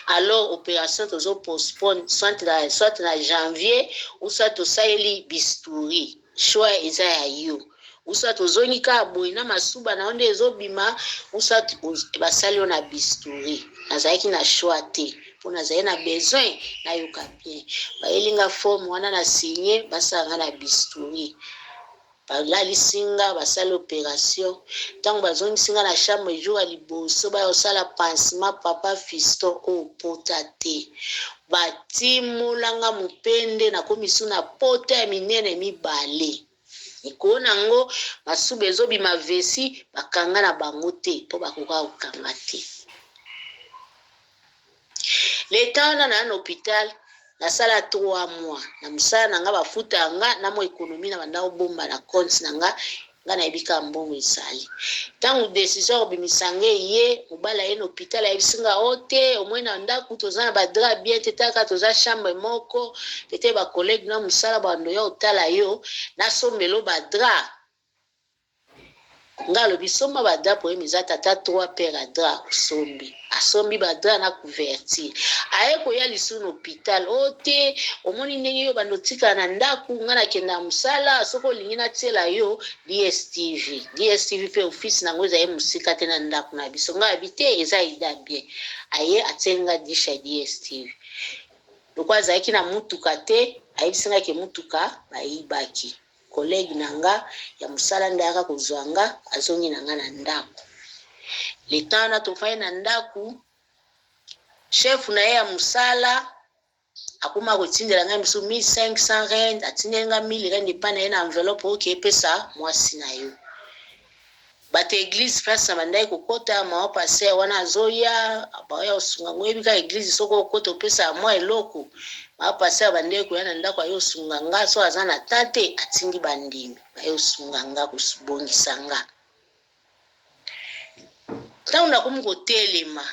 alors opération tozo postpone soit na janvier ou soit tosaleli bistouri choix eza ya yo usa tozongi ka boy na masuba na onde ezobima usa basali na bistouri nazalaki na choix te mpona zaye na besoin na yoka bien bayelinga forme wana na signé basanga na bistouri balalisinga basala opération ntango bazongisinga na chambre jour ya liboso bayosala pansement papa Fiston opota te batimolanga mopende nakomi su na pota ya minene mibale likolo nango masuba ezobima vesi bakanga na bango te mpo bakoka kokanga te leta wana na hôpital nasala 3 mois na mosala na nga bafuta nga na mo ekonomi na banda obomba na compte na nga nayebika mbongo ezali ntango décision obimisange ye mobala ye na hôpital ayebisinga o te omoi na ndako toza na badra bien te taka toza chambre moko pete bacollègue na mosala bando ya otala yo nasombelo badra nga alobi somba badra po eza tata 3 pere adra asombi badra na couverture aye koya lisu na hôpital o te omoni ndenge yo bando tika na ndako nga nakenda mosala soko olingi natiela yo DSTV pe office nango eza ye mosika te na ndako na biso nga abi te eza ida bien aye atielinga disha ya DSTV loko azalaki na mutuka te ayebisingaki mutuka bayibaki collègue nanga ya mosala ndaka kozwanga azongi nanga na ndako leta na tofai na ndako chef na ye ya mosala akoma kotindela ngai miso 1500 rand atindelenga 1000 rand epa na ye na enveloppe oyo epesa mwasi na yo bato eglise place na bandai kokota mawa paster wana azoya baoya osunga ngo yebika eglise soko okota opesa mwa eloko mawa paster bandai koya na ndako ayo osunga nga so aza na tate atindi bandimi ayo osunga nga kobongisa nga ntango nakomi kotelema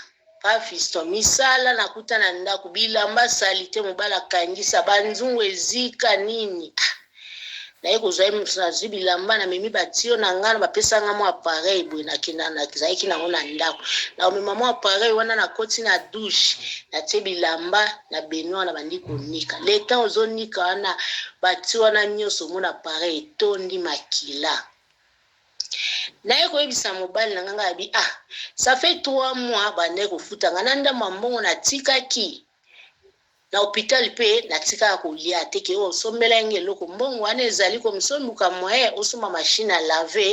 pa Fiston misala nakuta na ndako bilamba sali te mobala kangisa banzungu ezika nini naye kozwa nazwi bilamba na memi batio na nga na bapesanga mwa appareil boye nakenda nazalaki nango na ndako na omema mwa appareil wana nakoti na douche natie bilamba na benoir na bandi konika leta ozonika wana bati wana nyonso mona appareil etondi makila naye koyebisa mobali na nga abi ça fait 3 mois bande kofuta nga na ndambo mbongo natikaki na hôpital pe natika kolia te ke osombela nge loko mbongo wana ezali komisombuka moye osoma machine à laver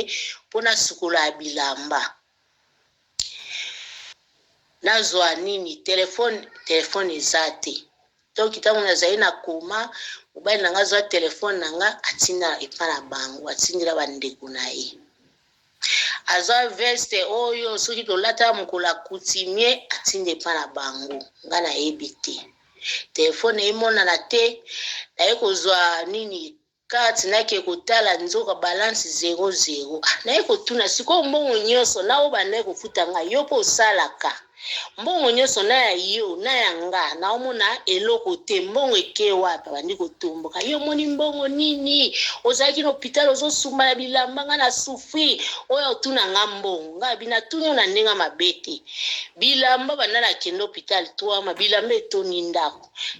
pona sukola bilamba nazwa nini telefone ezate to kitango nazali na koma mobali na nga zwa telefone na nga atinda epa na bango atindila bandeko na ye azwa veste oyo soki tolata mokola coutumier atinde epa na bango nga nayebi te telefone emonana te naye kozwa nini kati nake kotala nzoka balance 00 naye kotuna siko mbongo nyonso nao banaye kofuta nga yo po osalaka mbongo nyonso na ya yo na ya nga naomona eloko te mbongo eke wapi bandi kotomboka yo moni mbongo nini ozalaki na hôpital ozosumba na bilamba nga na souffrir oyo otuna nga mbongo nga bina tuni na ndenga mabete bilamba banda na kendo hôpital 3 ma bilamba etoni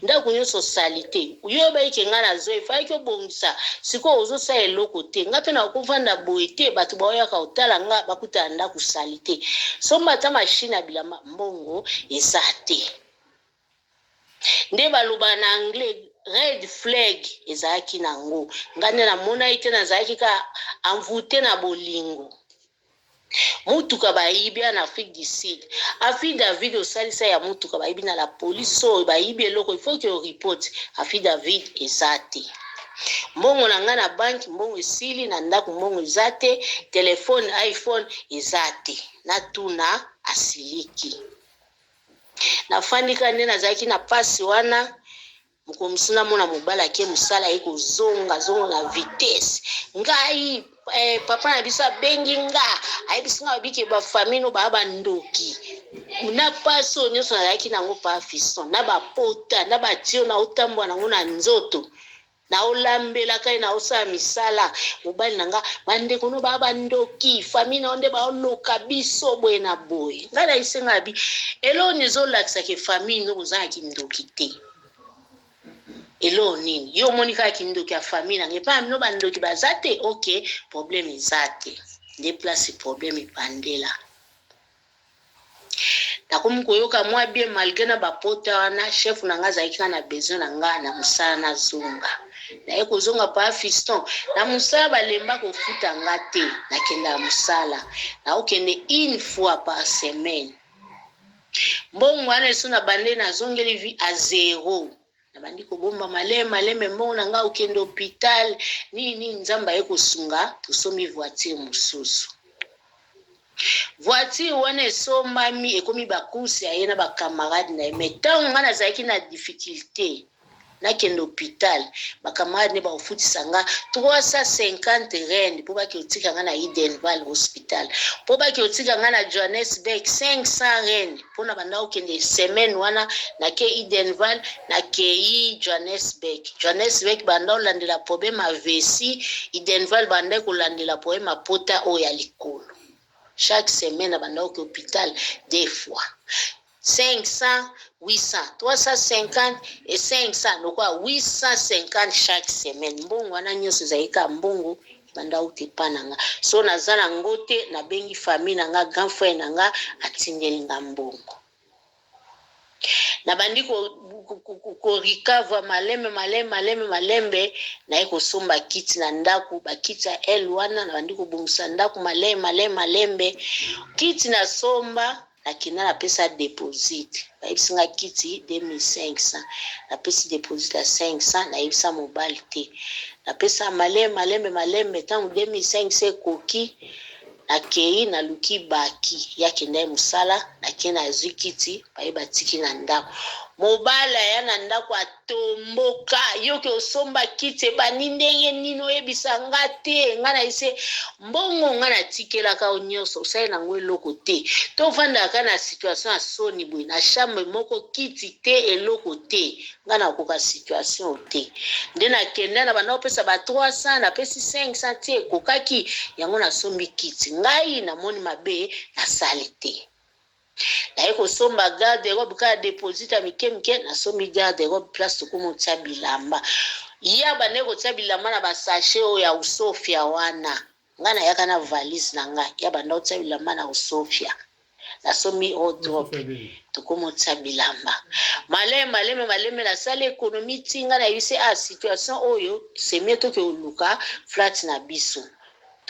ndako nyonso sali te yo bayike nga na zo efaki obongisa siko ozosa eloko te nga pe na okuvanda boye te bato baoyaka otala nga bakuta ndako sali te somba ta machine ya bilamba mbongo ezate nde baloba na anglais red flag ezalaki nango ngane na mona ite nazalaki ka envoûté na bolingo mutuka baibi na Afrique du Sud Afi David osalisa ya mutuka baibi na la police so baibi eloko il faut que report Afi David ezate mbongo na nga na banki mbongo esili na ndako mbongo ezate telefone iPhone ezate na tuna asiliki nafandika nde nazalaki na pasi wana mukomusina mona mobala ke musala eko zonga na vitesse ngai papa na bisa bengi nga ayibisinga babike ba famille no ba ndoki na paso nyonso nazalaki nango pa Fiston na bapota na batio na otambwa nango na nzoto na olambela kai na osala misala mobali nanga bandeko no ba ndoki famille na onde ba oloka biso boye na boye ngala isenga bi elo nizolakisa ke famille no kozaki ndoki te elo nini yo monika kindoki ya famille nanga pa no bandoki bazate okay problème ezate déplacer problème epandela nakomi koyoka mwa bien malgré na bapota wana chef na nga azalaki na besoin na nga na mosala nazonga naye kozonga pa fiston na mosala balemba kofuta nga te nakenda mosala naokende une fois par semaine mbongo wana eso na bande nazongeli vi a zero nabandi kobomba maleme mbongo na nga okende hôpital nini nzamba ye kosunga tosomi voiture mosusu voiture wana esombami ekomi bakursi aye na bakamarade na ye me ntango nga nazalaki na difficulté nakende hôpital bakamarade ne baofutisa nga 350 rand mpo baki otika nga na Edenval hospital mpo baki otika nga na Johannesburg 500 rand mpona banda okende semaine wana nake Edenval nakei Johannesburg banda olandela problème avesi Edenval banda kolandela problème apota oyo ya likolo chaque semaine banda oke hôpital 2 fois 500, 800, 350 et 500, donc 850 chaque semaine. Mbongo wana nyonso zaika mbongo banda utepananga. So nazana ngote na bengi famille nanga grand frère nanga atindeli nga mbongo. Na bandi ko recover malembe na eko somba kiti na ndaku bakiti ya wana na bandi ko bungisa ndaku malembe kiti na somba nakina na pesa deposit bayibisinga kiti 2500 na pesa deposit ya 500 na yibisa mobile te na pesa malembe tangu 2500 koki nakei na luki baki yake ndaye musala nakena azwi kiti bayiba tiki na ndako mobala ya na ndako atomboka yoke osomba kiti bani ndenge nino yebisanga te nga na ise mbongo nga na tikelaka nyonso osali nango eloko te tofandaka na situation ya soni boye na chambre moko kiti te eloko te nga na koka situation te nde nakenda na banda opesa ba 300 na pesi 500 te kokaki yango nasombi kiti ngai namoni mabe nasali te naye kosomba garde robe ka deposit ya mike nasomi garde robe place tokomo tia bilamba ya bane kotia bilamba na basashe oyo ya usofia wana nga na yaka na valise na nga ya banda otia bilamba na usofia nasomi wardrobe tokomo tia bilamba maleme na sala ekonomi tinga na yise situation oyo semie toke oluka flat na biso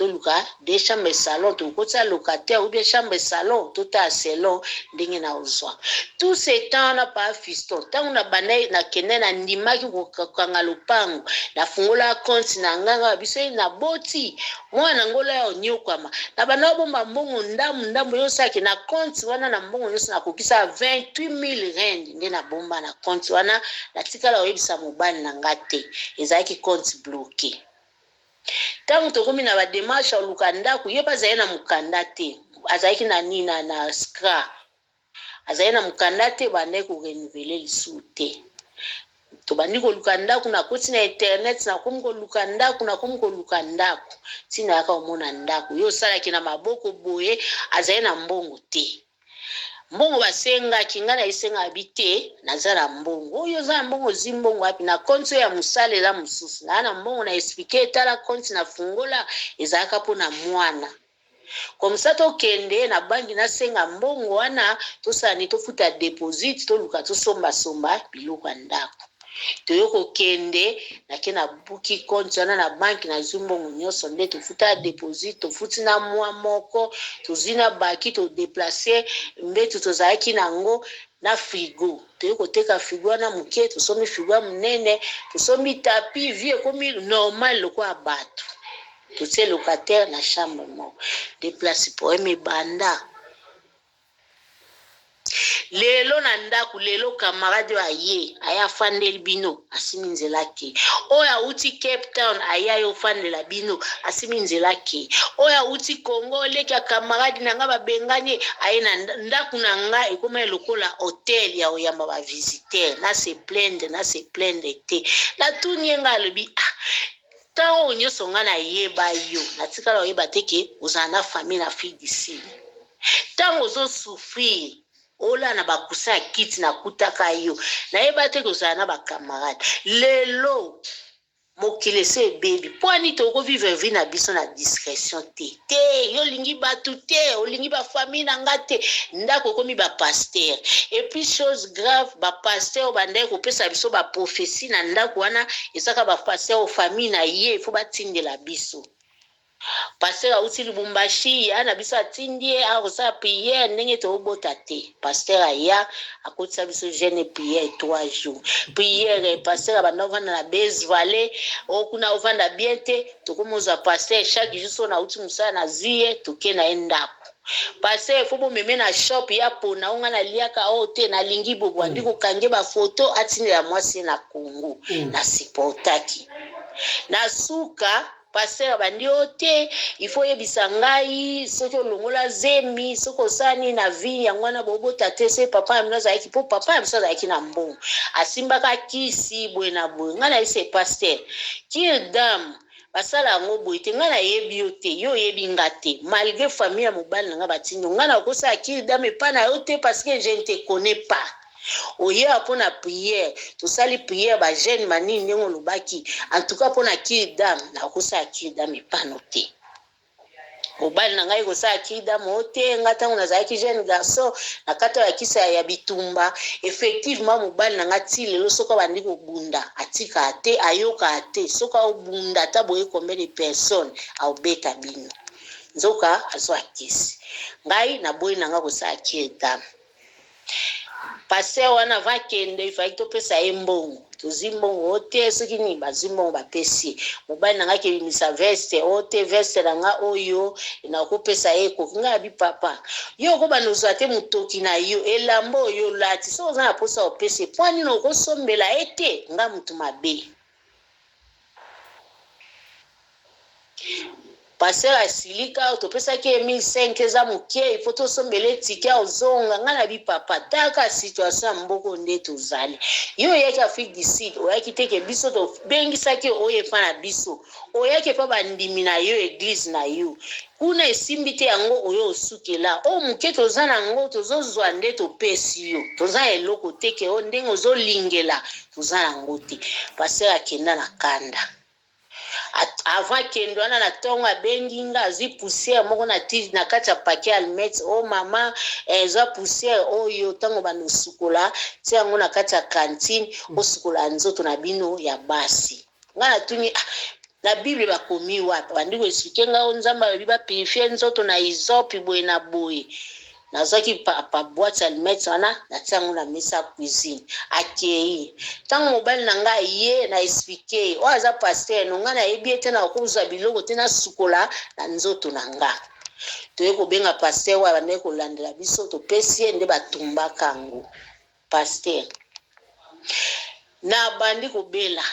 toluka de chambre salon to kota locataire ou bien chambre salon tota salon ndenge na ozwa tout ce temps na pa fiston tangu na banaye na kende na ndimaki kokanga lopango na fungola compte na nganga biso na boti mwana ngola ya onyokwama na bana bomba mbongo ndambo yosaki na compte wana na mbongo nyonso na kokisa 28000 rand nde na bomba na compte wana na tikala oyebisa mobali na ngate ezaki compte bloqué tangu tokomi na ba démarche oluka ndako ye bazali na mukanda te azalaki na nina na skra azali na mukanda te bande ko renouveler lisu te to bandi ko luka ndako na koti na internet na komi ko luka ndako tina yaka omona ndako yo salaki na maboko boye azali na mbongo te mbongo basenga kingana isenga bite nazala mbongo oyo za mbongo zimbongo api na konto ya musale la mususu na mbongo na expliquer tala konti na fungola ezaka pona mwana komsa to kende na bangi na senga mbongo wana tosani tofuta deposit to luka to somba biloko ndako toyoko kende na kena buki konti wana na banki na zumbongo nyonso nde tofuta deposit tofuti na mwa moko tozina baki to déplacer mbetu tozalaki nango na frigo toyoko teka frigo wana muke tosomi frigo munene tosomi tapi vie komi normal loko abatu totie locataire na chambre moko déplacer pour aimer banda lelo na ndaku lelo camarade aye aya fandeli bino asimi nzela ke oya uti Cape Town aya yo fandela bino asimi nzela ke oya uti Congo leka camarade nanga babenganye aye na ndaku na nga ekoma lokola hotel ya oyamba ba visiteur na se plaindre te la tunyenga lobi tango nyonso nga na yeba yo natikala oyeba teke ozana famille na fille d'ici tango zo souffrir ola na bakusa kiti na kutaka yo na yeba te kozala na bakamarade lelo mokili se baby poni toko vivre vie na biso na discrétion te yo lingi batu te olingi ba famille na nga te ndako komi ba pasteur et puis chose grave ba pasteur bandai ko pesa biso ba prophétie na ndako wana esaka ba pasteur famille na ye faut batindela biso pasteur auti Lubumbashi ana biso atindie akosa prière ndenge tobota te pasteur aya akotisa biso jeune prière 3 jours prière pasteur abanovanda na base vallée okuna ovanda bien te tokomoza pasteur chaque jour so na uti musala na zie toke na endako pasteur faut bomeme na shop ya pona onga na liaka ote na lingi bobo andi ko kange ba photo atindela mwasi na Kongo na supportaki na suka pasteur bandi ote il faut yebisa ngai soki olongola zemi soko sani na vie yango wana bobota te se papa ya mnaza yaki po papa ya mnaza yaki na mbongo asimbaka kisi bwe na bwe nga na ese pasteur kir dam basala yango boye te nga na yebi yo te yo yebi nga te malgré famille ya mobali na nga batindo nga na kosa kir dam epa na yo te parce que je ne te connais pas oye apona prière tosali prière ba jeune manini ndenge olobaki en tout cas pona kidam na kosa kidam epano te obali na ngai kosa kidam ote ngata unazaki jeune garçon na kata ya kisa ya bitumba effectivement mobali na ngati lelo soka bandi ko bunda atika ate ayoka ate soka obunda taboye combien de personnes au beta bino nzoka azwa kisi ngai na boy na nga kosa kidam pasteur wana vakende ifaki topesa ye mbongo tozimbongo ote soki nini bazimbongo bapesi mobali na nga kebimisa veste ote veste na nga oyo nakopesa ye koki nga yabi papa yo okobana ozwa te motoki na yo elamba oyo lati so oza na posa opesa po nini okosombela ye te nga mutu mabe pasteur asilika topesaki 1500 eza mokie ifo tosombele tike ozonga nga na bipapa taka situation ya mboko nde tozali yo oyaki Afrique du Sud oyaki teke biso tobengisaki oyo epa na biso oyaki epa bandimi na yo eglise na yo kuna esimbi te yango oyo osukela o moke toza na yango tozozwa nde topesi yo toza eloko teke o ndenge ozolingela toza na yango te pasteur akenda na kanda avant kendo wana na tongo abenginga azi poussière moko na kati ya paquet almet o mama eza poussière oyo tango bano sukola ti yango na kati ya cantine osukola nzoto na bino ya basi nga na tuni na bible bakomi wapi bandi ko expliquer nga nzamba alobi ba purifier nzoto na isope boye na boye nazaki pa boîte almet wana na tango na mesa cuisine akei tango mobali na nga ye na expliquer o aza pasteur no nga na yebi ete na koza biloko te na sukola na nzoto na nga toye kobenga pasteur wa bande kolandela biso topesi nde batumbaka yango pasteur na bandi kobela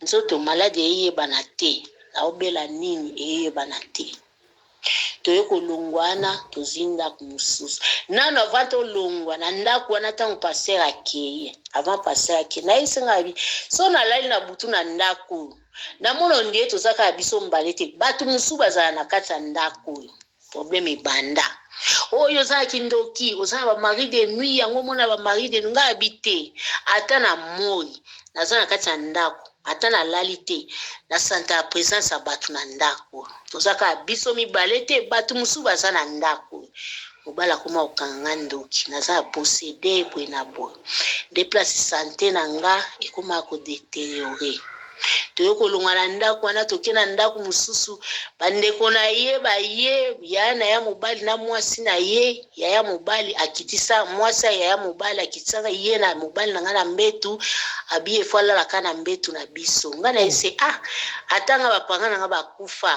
nzoto malade eyebana te na obela nini eyebana te toye kolongwana tozinda kumususu nano avant tolongwa na ndako wana tango pasteur akeye avant pasteur akeye na isenga bi so na lali na butu na ndako na mono ndiye tozaka biso mbale te batu musu bazala na kati ya ndako problème banda oyo za kindoki oza ba mari de nuit yango mona ba mari de nga habité ata na moi naza na kati ya ndako ata na lali te na santa ya présence ya batu na ndako tozaka biso mibale te batu musu baza na ndako obala koma okanga ndoki naza possédé bwe na boye déplace santé na nga ekoma ko détériorer toyo kolonga na ndako wana toke na ndako mususu bandeko na ye baye ya na ya mobali na mwasi na ye ya mobali akitisa mwasi ya mobali akitisa ye na mobali na nga na mbetu abiye fala la kana mbetu na biso nga na ese atanga bapanga na nga bakufa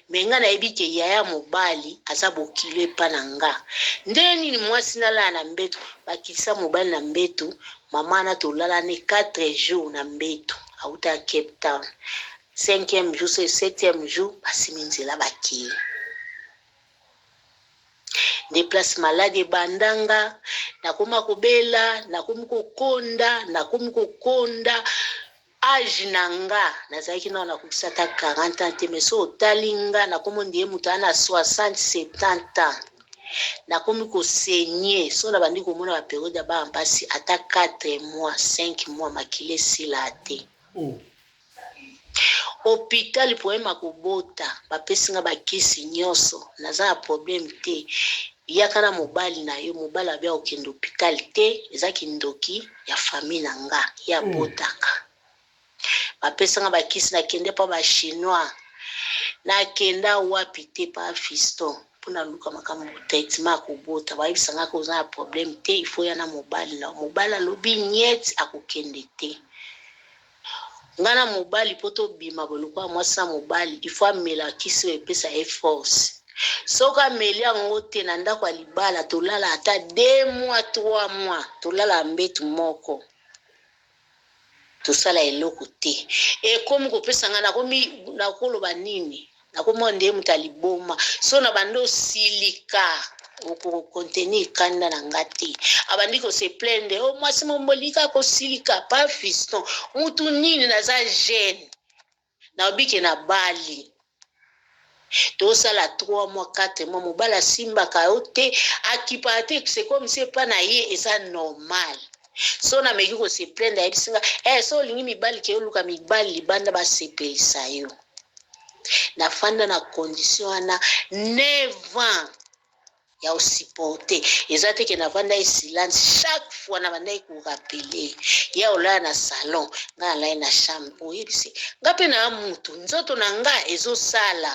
menga na ebike ya mobali aza bokile pa na nga ndeni ni mwasi na la na mbetu bakitisa mobali na mbetu mama na tolala ne 4 jours na mbetu auta Cape Town 5e jour c'est 7e jour basiminzela baki déplace malade bandanga nakoma kobela nakomi kokonda age nanga nazaki na kubisata 40 ans te meso otalinga nakomo ndiye mutu ana 60 70 ans nakomi kosenye so na bandi komona ba periode ba mpasi ata 4 mois 5 mois makile sila te hôpital poema kobota bapesinga bakisi nyonso naza na problème te yaka na mobali na yo mobali abia okende hôpital te eza kindoki ya famille na nga ya botaka bapesanga bakisi nakende pa bachinois nakenda wapi te pa fiston mpona luka makambo traitement akobota bayebisanga koza na problème te ifo ya na mobali na mobali alobi nyeti akokende te ngana mobali po tobima bolokwa mwasi na mobali ifo amela kisi oyo epesa ye force soki ameli yango te na ndako ya libala tolala ata 2 mois 3 mois tolala mbetu moko tosala eloko te ekomi kopesa nga nakoloba nini nakomi nde moto aliboma so na bando osilika okokontenir kanda na nga te abandi kose plaindre o mwasi mombolika kosilika pa fiston mutu nini naza jeune naobike na bali tosala 3 mois 4 mois mobali asimbaka yo te akipa te c'est comme si epa na ye eza normal so na meki kose plaindre ayebisinga so olingi mibali ke oluka mibali libanda basepelisa yo nafanda na condition wana 9 ans ya osupporte eza teke navanda silence chaque fois na banda ekorapele ya olala na salon nga alai na chambre oyebisi nga mpe na mutu nzoto na nga ezosala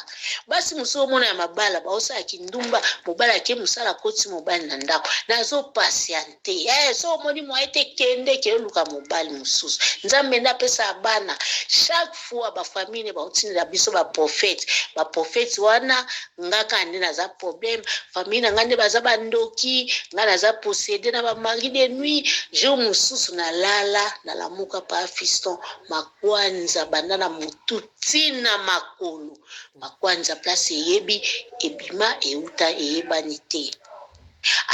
basi mosu omona ya mabala baosala kindumba mobali ake mosala koti mobali na ndako nazopasiante so omoni mwa ete kende keoluka mobali mosusu nzambe nde apesa bana chaque fois bafamille baotindela biso baprofete wana ngaka nde naza problème famille nga nde baza bandoki nga naza possédé na bamari de nuit jour mosusu nalala nalamuka pa fiston makwanza banda na mutu tina makolo makwanza place eyebi ebima euta eyebani te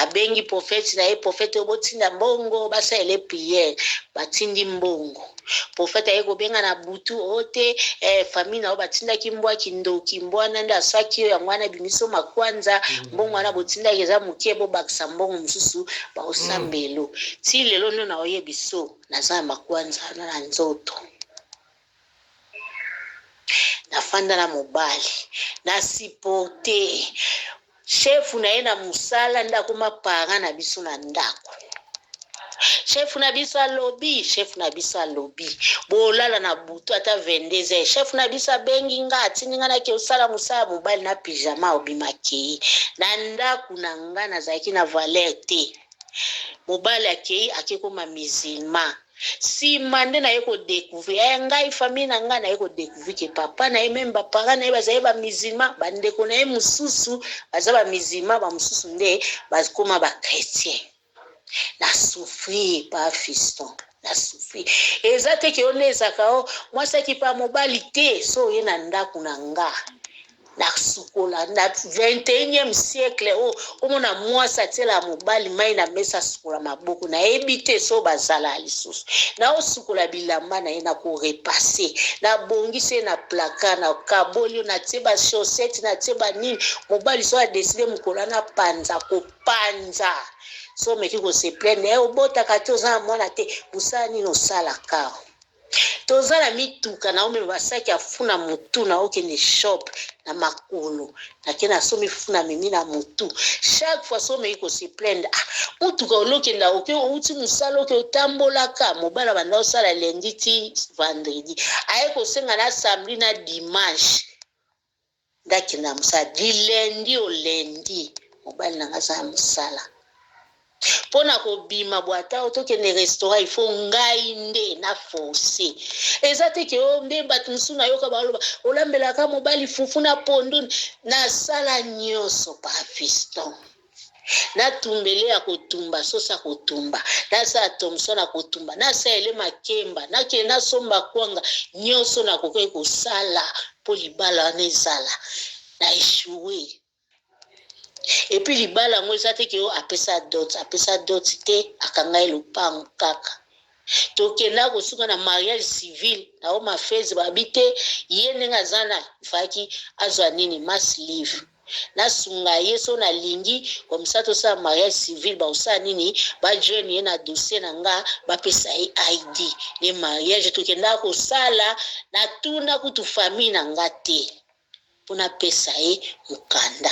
abengi prophète na ye prophète obotinda mbongo basaele prière batindi mbongo prophète aye kobenga na butu ote famille na o batindaki mbwa kindoki mbwana nde asaki yo yango wana bimiso makwanza mbongo wana botindaki eza mokie bobakisa mbongo mosusu baosambelo ti lelo nde na oyebiso naza na makwanza na nzoto nafanda na mobali nasipote chefu na ye na musala nde akoma parent na biso na ndako chefu na biso alobi bolala na butu ata 22h chefu na biso abengi nga atindi nga nake osala mosala mobali na pyjama obimaki na ndako na nga nazalaki na valeur te mobali akei akekoma musulman nsima nde naye kodécouvrir ngai famille na ngai naye kodécouvrir ke papa na ye meme bapara na ye bazali bamusulman bandeko na ye mosusu baza bamusulman bamosusu nde bakoma bachrétien nasouffrir pa fiston nasouffrir eza te ke yo nde ezaka o mwasi akipa mobali te so oye na ndako na nga nasukola na 21e siècle omona mwasi atiela mobali mai na mesa sukola maboko nayebi te so bazala lisusu naosukola bilamba na ye na korepase nabongisi ye na plaka na kaboli natie bachaussette natie banini mobali so adeside mokolo na panza kopanza so meki kose plaine obotaka te oza na mwana te mosala nini osalaka toza na mituka na omema basaki afuna mutu na okende shop na makolo nake nasomi funa mimi na mutu chaque fois so meki kose plaine mutuka olokenda oke outi mosala oke otambolaka mobala banda osala lundi ti vendredi aye kosenga na samedi na dimanche ndakenda mosala di lundi au lundi mobali nanga aza ya mosala pona kobima bwata otokende restaurant ifo ngai nde na forcé eza te ke o nde bato mosusu nayoka baloba olambelaka mobali fufu na pondu nasala nyonso pa fiston natumbele ya kotumba sosa kotumba nasala tomso na kotumba nasala ele makemba nakende nasomba kwanga nyonso nakoki kosala mpo libala wana ezala na échoué et puis libala yango eza te ke o apesa dot te akanga ye lopango kaka tokenda kosuka na mariage civil na o mafeze babi te ye ndenge aza na faki azwa nini mass live nasunga ye so nalingi comme ça tosala mariage civil baosala nini bajoine ye na dossier na nga bapesa ye id le mariage tokendaka kosala natuna kutu famille na nga te mpo napesa ye mokanda.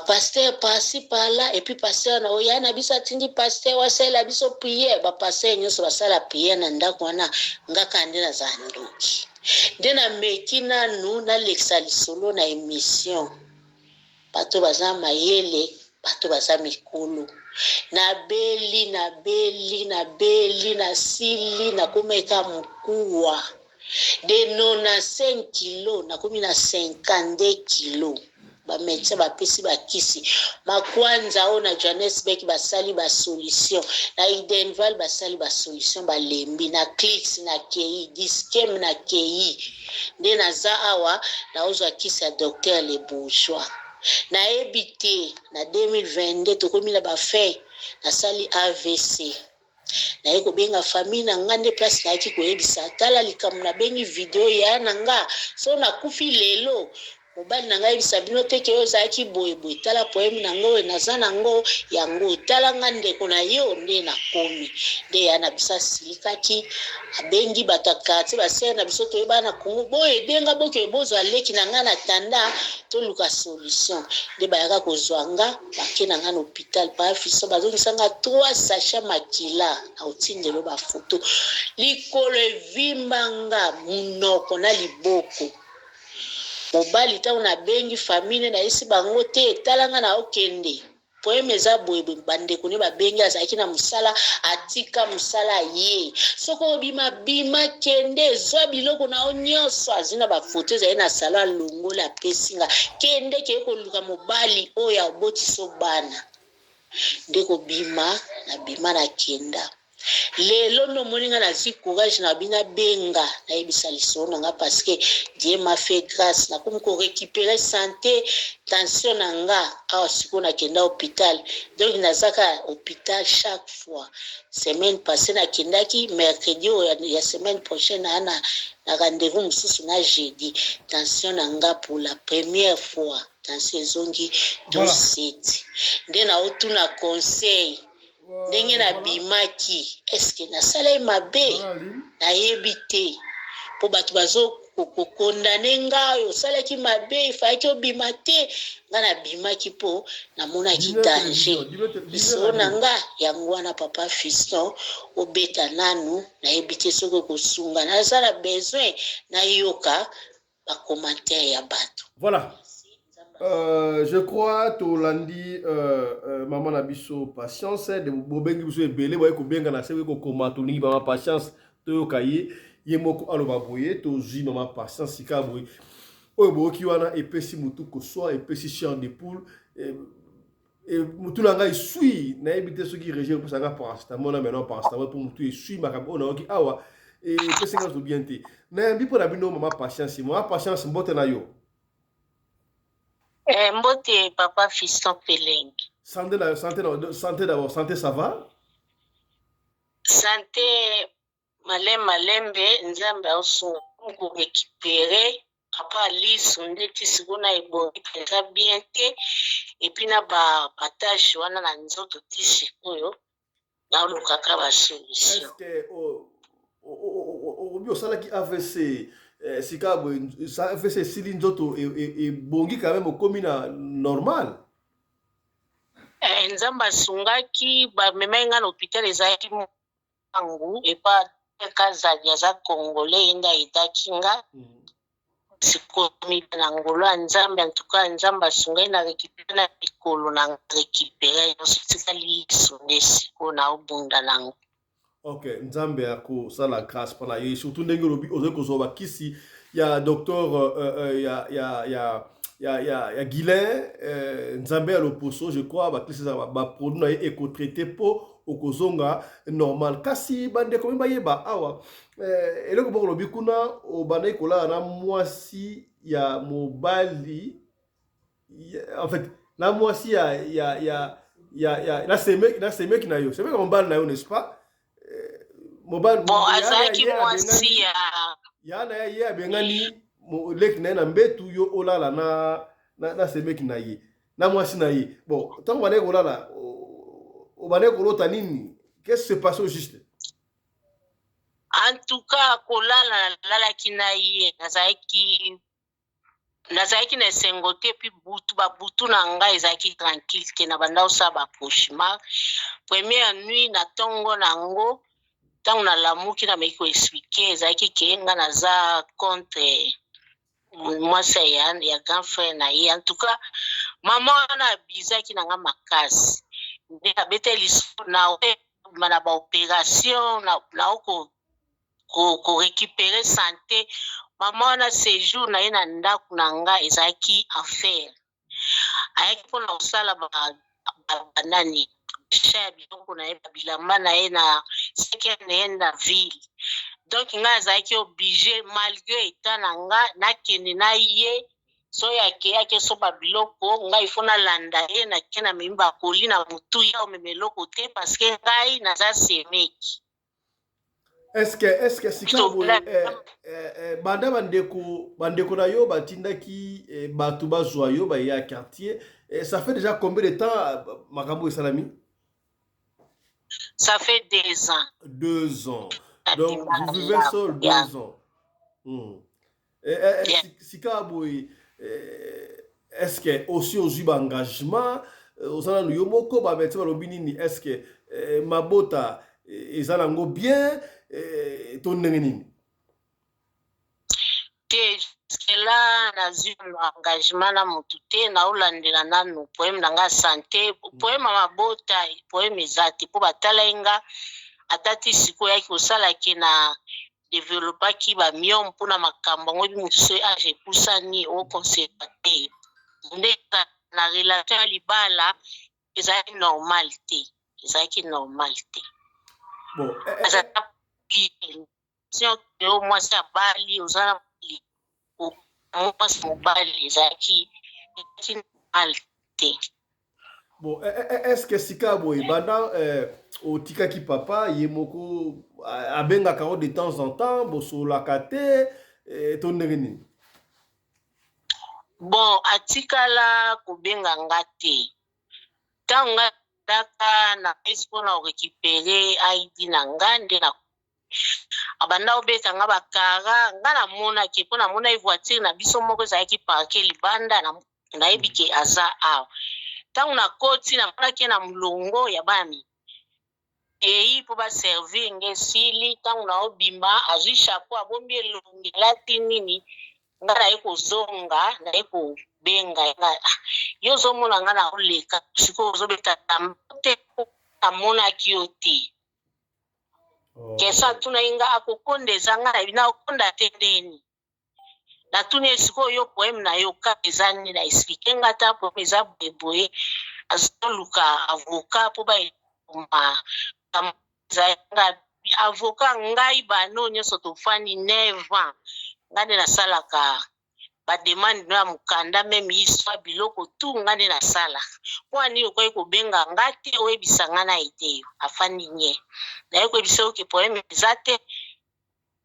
Pasteur pasi pala et puis pasteur na oya na biso atindi pasteur wasala biso prière ba pasteur nyonso basala prière na ndako wana ngaka nde na zandoki nde na meki nanu na lekisa lisolo na émission bato baza mayele bato baza mikolo nabeli na sili nakomeka mokuwa de 95 kilo nakomi na 52 kilo bamédecin bapesi bakisi makwanza o na Johannesburg basali ba solution na Idenval basali ba solution balembi na Clicks na KI Diskem na KI nde naza awa naozwa kisi ya docteur Le Bourgeois na ebite na 2022 tokomi na bafe nasali AVC na ye kobenga famille na nga nde place nayaki koyebisa tala likambo na bengi video ya na nga so nakufi lelo mobali na ngai bisa bino teke yo ozalaki boyeboye tala poeme na ngo naza nango yango tala nga ndeko na yo nde nakomi nde ya na bisa silikaki abengi bato ya quartier basere na biso toyeba na Kongo boyedenga boke bozwa leki na nga na tanda toluka solution nde bayaka kozwa nga bake na nga na hôpital bafiso bazonisanga 3 sachet makila na otindelo bafoto likolo evimbanga munoko na liboko mobali ntango nabengi famille na yesi bango te etalanga na okende poeme eza boye bandeko ne babengi azalaki na mosala atika mosala ye soko obima bima kende ezwa biloko na o nyonso azina bafoto ezali na salo alongola apesinga kende keye koluka mobali oyo abotiso bana nde kobima na kenda lelo no moninga na zi courage na bina benga na yebisa lisolo na nga parce que Dieu m'a fait grâce na comme ko récupérer santé tension na nga awa siko na kenda hôpital donc nazaka hôpital chaque fois semaine passée na kendaki mercredi ya semaine prochaine na rendez-vous mususu na jeudi tension na nga pour la première fois tension zongi do set nde na otuna conseil ndenge na bimaki eske nasala mabe nayebi te po bato bazo kokondane ngayo osalaki mabe ifaki obima te nga na bimaki po namonaki danger lisolo na nga yango wana papa fiston obeta nanu nayebi te soki kosunga naza na besoin nayoka bacommentaire ya bato. Voilà. Je crois to landi maman na biso patience de bobengi biso ebele boye ko benga na sewe ko komatu ni maman patience to kaye yemoko aloba boye to zi maman patience sika boye oyo boki wana epesi mutu ko soa epesi chien de poule et mutu langa isui na ebite soki régime pour sanga paracetamol na maintenant paracetamol pour mutu isui makambo na oki awa et epesi nga to bien te na mbi po na bino maman patience mbote na yo. Mbote papa Fiston Peleng. Santé d'abord, santé ça va? Santé malembe nzambe oso ko récupérer papa liso ndeti sikuna ebongi pesa bien te et puis na ba partage wana na nzoto tisi oyo na lokaka ba solution. Est-ce que au sala ki AVC sikabo ça AVC sili nzoto et bongi quand même au commun normal. Nzamba sungaki ba memenga na hôpital ezaki mangu et pas kaza ya congolais inda itakinga sikomi na ngolo nzambe en tout cas nzamba sungai na récupérer na pikolo na récupérer sotika liso ndesiko na obunda nango. Ok, nzambe ako sala grâce pana ye surtout ndenge lobi ozeko zoba kisi ya docteur ya Guilain nzambe à l'opposo je crois ba kisi ba produit na éco traité po okozonga normal kasi bande komi bayeba awa eloko boko lobi kuna obana ikola na mwasi ya mobali en fait na mwasi ya na semek na yo mobali na yo n'est-ce pas bon azaki mwasi yana ye abengani leki na mbetu yo olala na semeki na ye na mwasi na ye bon tant bane kolala bane kolota nini qu'est-ce qui se passe au juste en tout cas kolala lalaki na ye nazalaki na esengo te puis butu na ngai ezalaki tranquille te na banda osala bacouchement première nuit na ntongo na yango ntango nalamuki nameki koexplike ezalaki ke nga naza contre mwasi ya grand frère na ye en tout cas mama wana abizaki na nga makasi nde abeteli liso na baopération na korécupere santé mama wana séjour na ye na ndako na nga ezalaki affaire ayaki mpona kosala banani ya biloko na ye babilamba na ye na sekere na ye na ville donc nga azalaki oblige malgré eta na nga nakende na ye so yake so babiloko ngai ifo nalanda ye nake na memi bakoli na motu ya omema eloko te parce que ngai naza semeki. Est-ce que sikaboye banda bandeko na yo batindaki bato bazwa yo ba ya quartier ça fait déjà combien de temps makambo esalami? Ça fait 2 ans. 2 ans. Donc vous vivez seul 2 ans. Sikaboye est-ce que aussi aux engagement osala yo moko ba meti balobi nini est-ce que mabota ezala ngo bien to ndenge nini te la nazwi engagement na motu te naolandela nanu poeme na nga santé poeme mabota poeme eza te mpo batalai nga ata ti sikoyo yaki kosalaki na développaki bamio mpona makambo yango ebi mosusu age epusani oconservateur nde na relation ya libala ezalaki normal te azata o mwasi abali ozala mwasi mobali ezalaki normal te. Bon, est-ce que sika boye banda otikaki papa ye moko abengaka de temps en temps bosolaka te to ndenge nini? Bon, atikala kobenga nga te ntango nga daka na espo na orécupere ID na nga nde na abanda obeta nga bakara nga namonaki mpo namona evoiture na biso moko ezalaki parke libanda nayebi ke aza awa ntango nakoti namonaki na molongo ya bami eyi mpo baservir nga esili ntango naobima azwi chapeau abombi elongi alati nini nga naye kozonga naye kobenga yo ozomona nga naoleka sikoyo ozobeta te namonaki yo te kesa tuna inga akokonda eza nga na okonda te ndeni natuni esikoyo yo poeme na yo ka eza nini na explike nga ta poeme eza boyeboye azoluka avocat mpo avocat ngai bano nyonso tofandi 9 ans nga nde nasalaka bademande no ya mokanda meme histoire biloko tu nga nde nasalaka mpo ani okoki kobenga nga te oyebisa nga na ete afandi nye naye koyebisa oke poeme eza te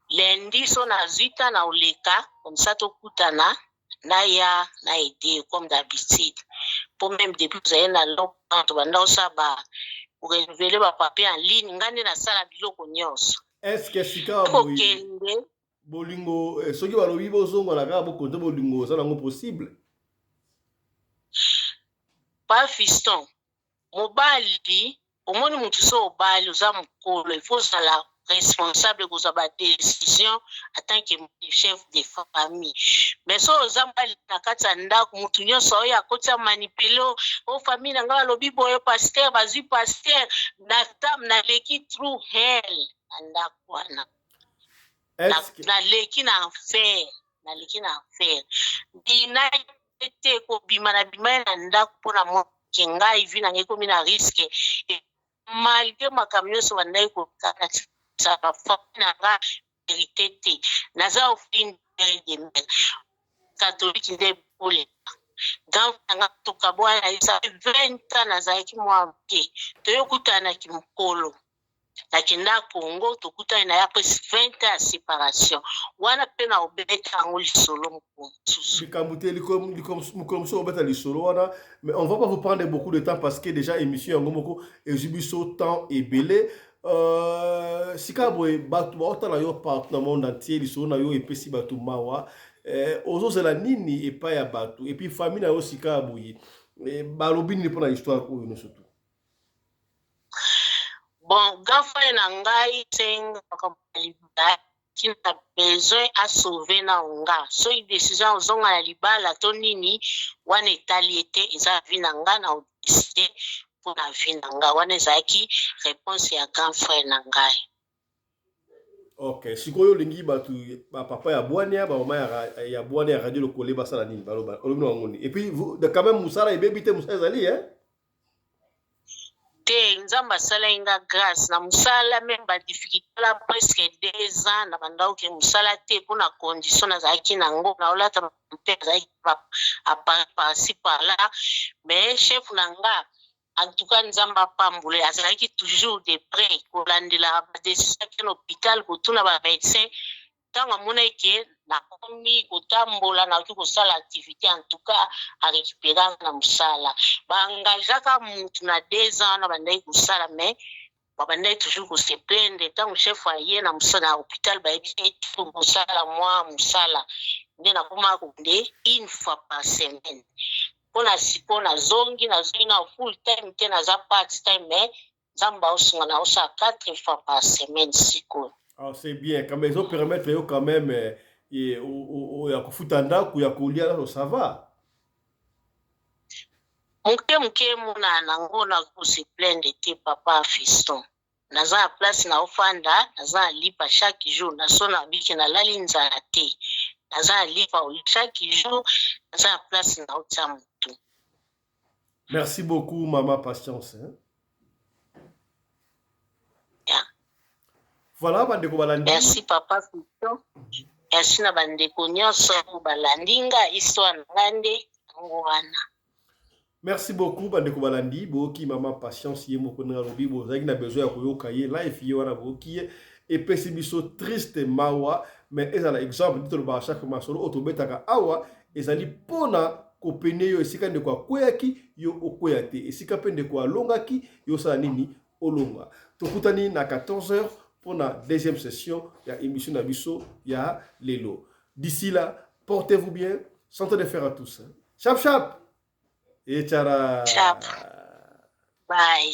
lendi so nazwi ta na oleka komisa tokutana naya na ede comme d'habitude mpo meme depuis ozaye na lockdown tobanda osala korenouveler bapapier en ligne nga nde nasala biloko nyonso. Est-ce que sika boye bolingo soki balobi bozongola kaka bokonte bolingo osala yango possible? Pa fiston mobali omoni motu so obali oza mokolo il faut ozala responsable kozwa badécision en tant que chef de famille mais so oza mbali na kati ya ndako motu nyonso oyo akoti ya manipule o famille na nga balobi boye paster bazwi paster naleki true hell na ndako wana naleki na enfer bina te kobima na bima na ndako mpona moke ngai vi nange ekomi na riske malgré makambo nyonso bandaki kokana fami na nga verité te naza ofini de mer katholike nde boleka grand nanga tokabwana eza 20 ans nazalaki mwa moke toyokutanaki mokolo nakenda Congo tokuta na ya presque 20 ans ya séparation wana pe na obeta yango lisolo mosusu mais on va pas vous prendre beaucoup de temps parce que déjà émission yango moko ezubiso temps ebele sika boye bato baotala yo partout na monde entier lisolo na yo epesi bato mawa ozozela nini epai ya bato et puis famille na yo sika boye balobi nini mpona histoire oyo nyonso tu bon gafale na ngai senga libala kina besoin à sauver na nga so i décision ozonga na libala to nini wana etali ete eza vi na nga na odeside mpona vi na nga wana ezalaki réponse ya grand frère na ngai. Ok, sikoyo olingi bato papa ya bwania bamama ya bwania ya radio lokole basala nini baloba olobi na bango nini et puis quand même mosala ebebi te mosala ezali te nzambe asala nga grâce na mosala meme badifficulté la presque 2 ans na bandauke mosala te mpona condition nazalaki nango naolata mpe azalaki parci par là mais chef na nga en tout cas nzambe apambole azalaki toujours de près kolandela badesisa ke na hôpital kotuna bamédecin ntango amona eke nakomi kotambola nakoki kosala activité en tout cas arécupéra na mosala baengagaka mutu na 2 ans na bandaki kosala mais babandaki toujours kose plaindre ntango chef aye na mosala na hôpital bayebi kosala mwa mosala nde nakoma konde 1 fois par semaine mpona siko nazongi na full time te naza part time mais nzambe aosunga na osala 4 fois par semaine sikoyo. Ah, c'est bien quand même ils ont permettre yo quand même ya kofuta ndako ya kolia ça va moke mona nango na kose plaindre te papa fiston naza na place na ofanda naza na lipa chaque jour nasona biki nalali nzala te naza na lipa chaque jour naza na place na otia motu. Merci beaucoup maman Patience yeah. Voilà bandeko balandi. Merci papa Fiston. Merci na bandeko nyonso balandinga histoire na ngande ngo wana. Merci beaucoup bandeko balandi boki maman Patience ye moko na lobi bozaki na besoin ya koyoka ye live ye wana boki et pessibiso triste mawa mais ezala exemple dit le chaque masolo otobetaka awa ezali pona kopene yo esika ndeko akweyaki yo okwea te esika pe ndeko alongaki yo sala nini olonga tokutani na 14h pour la deuxième session il y a émission d'Abisso il y a Lelo. D'ici là portez-vous bien, santé de fer à tous. Chap chap et tchara. Chap. Bye.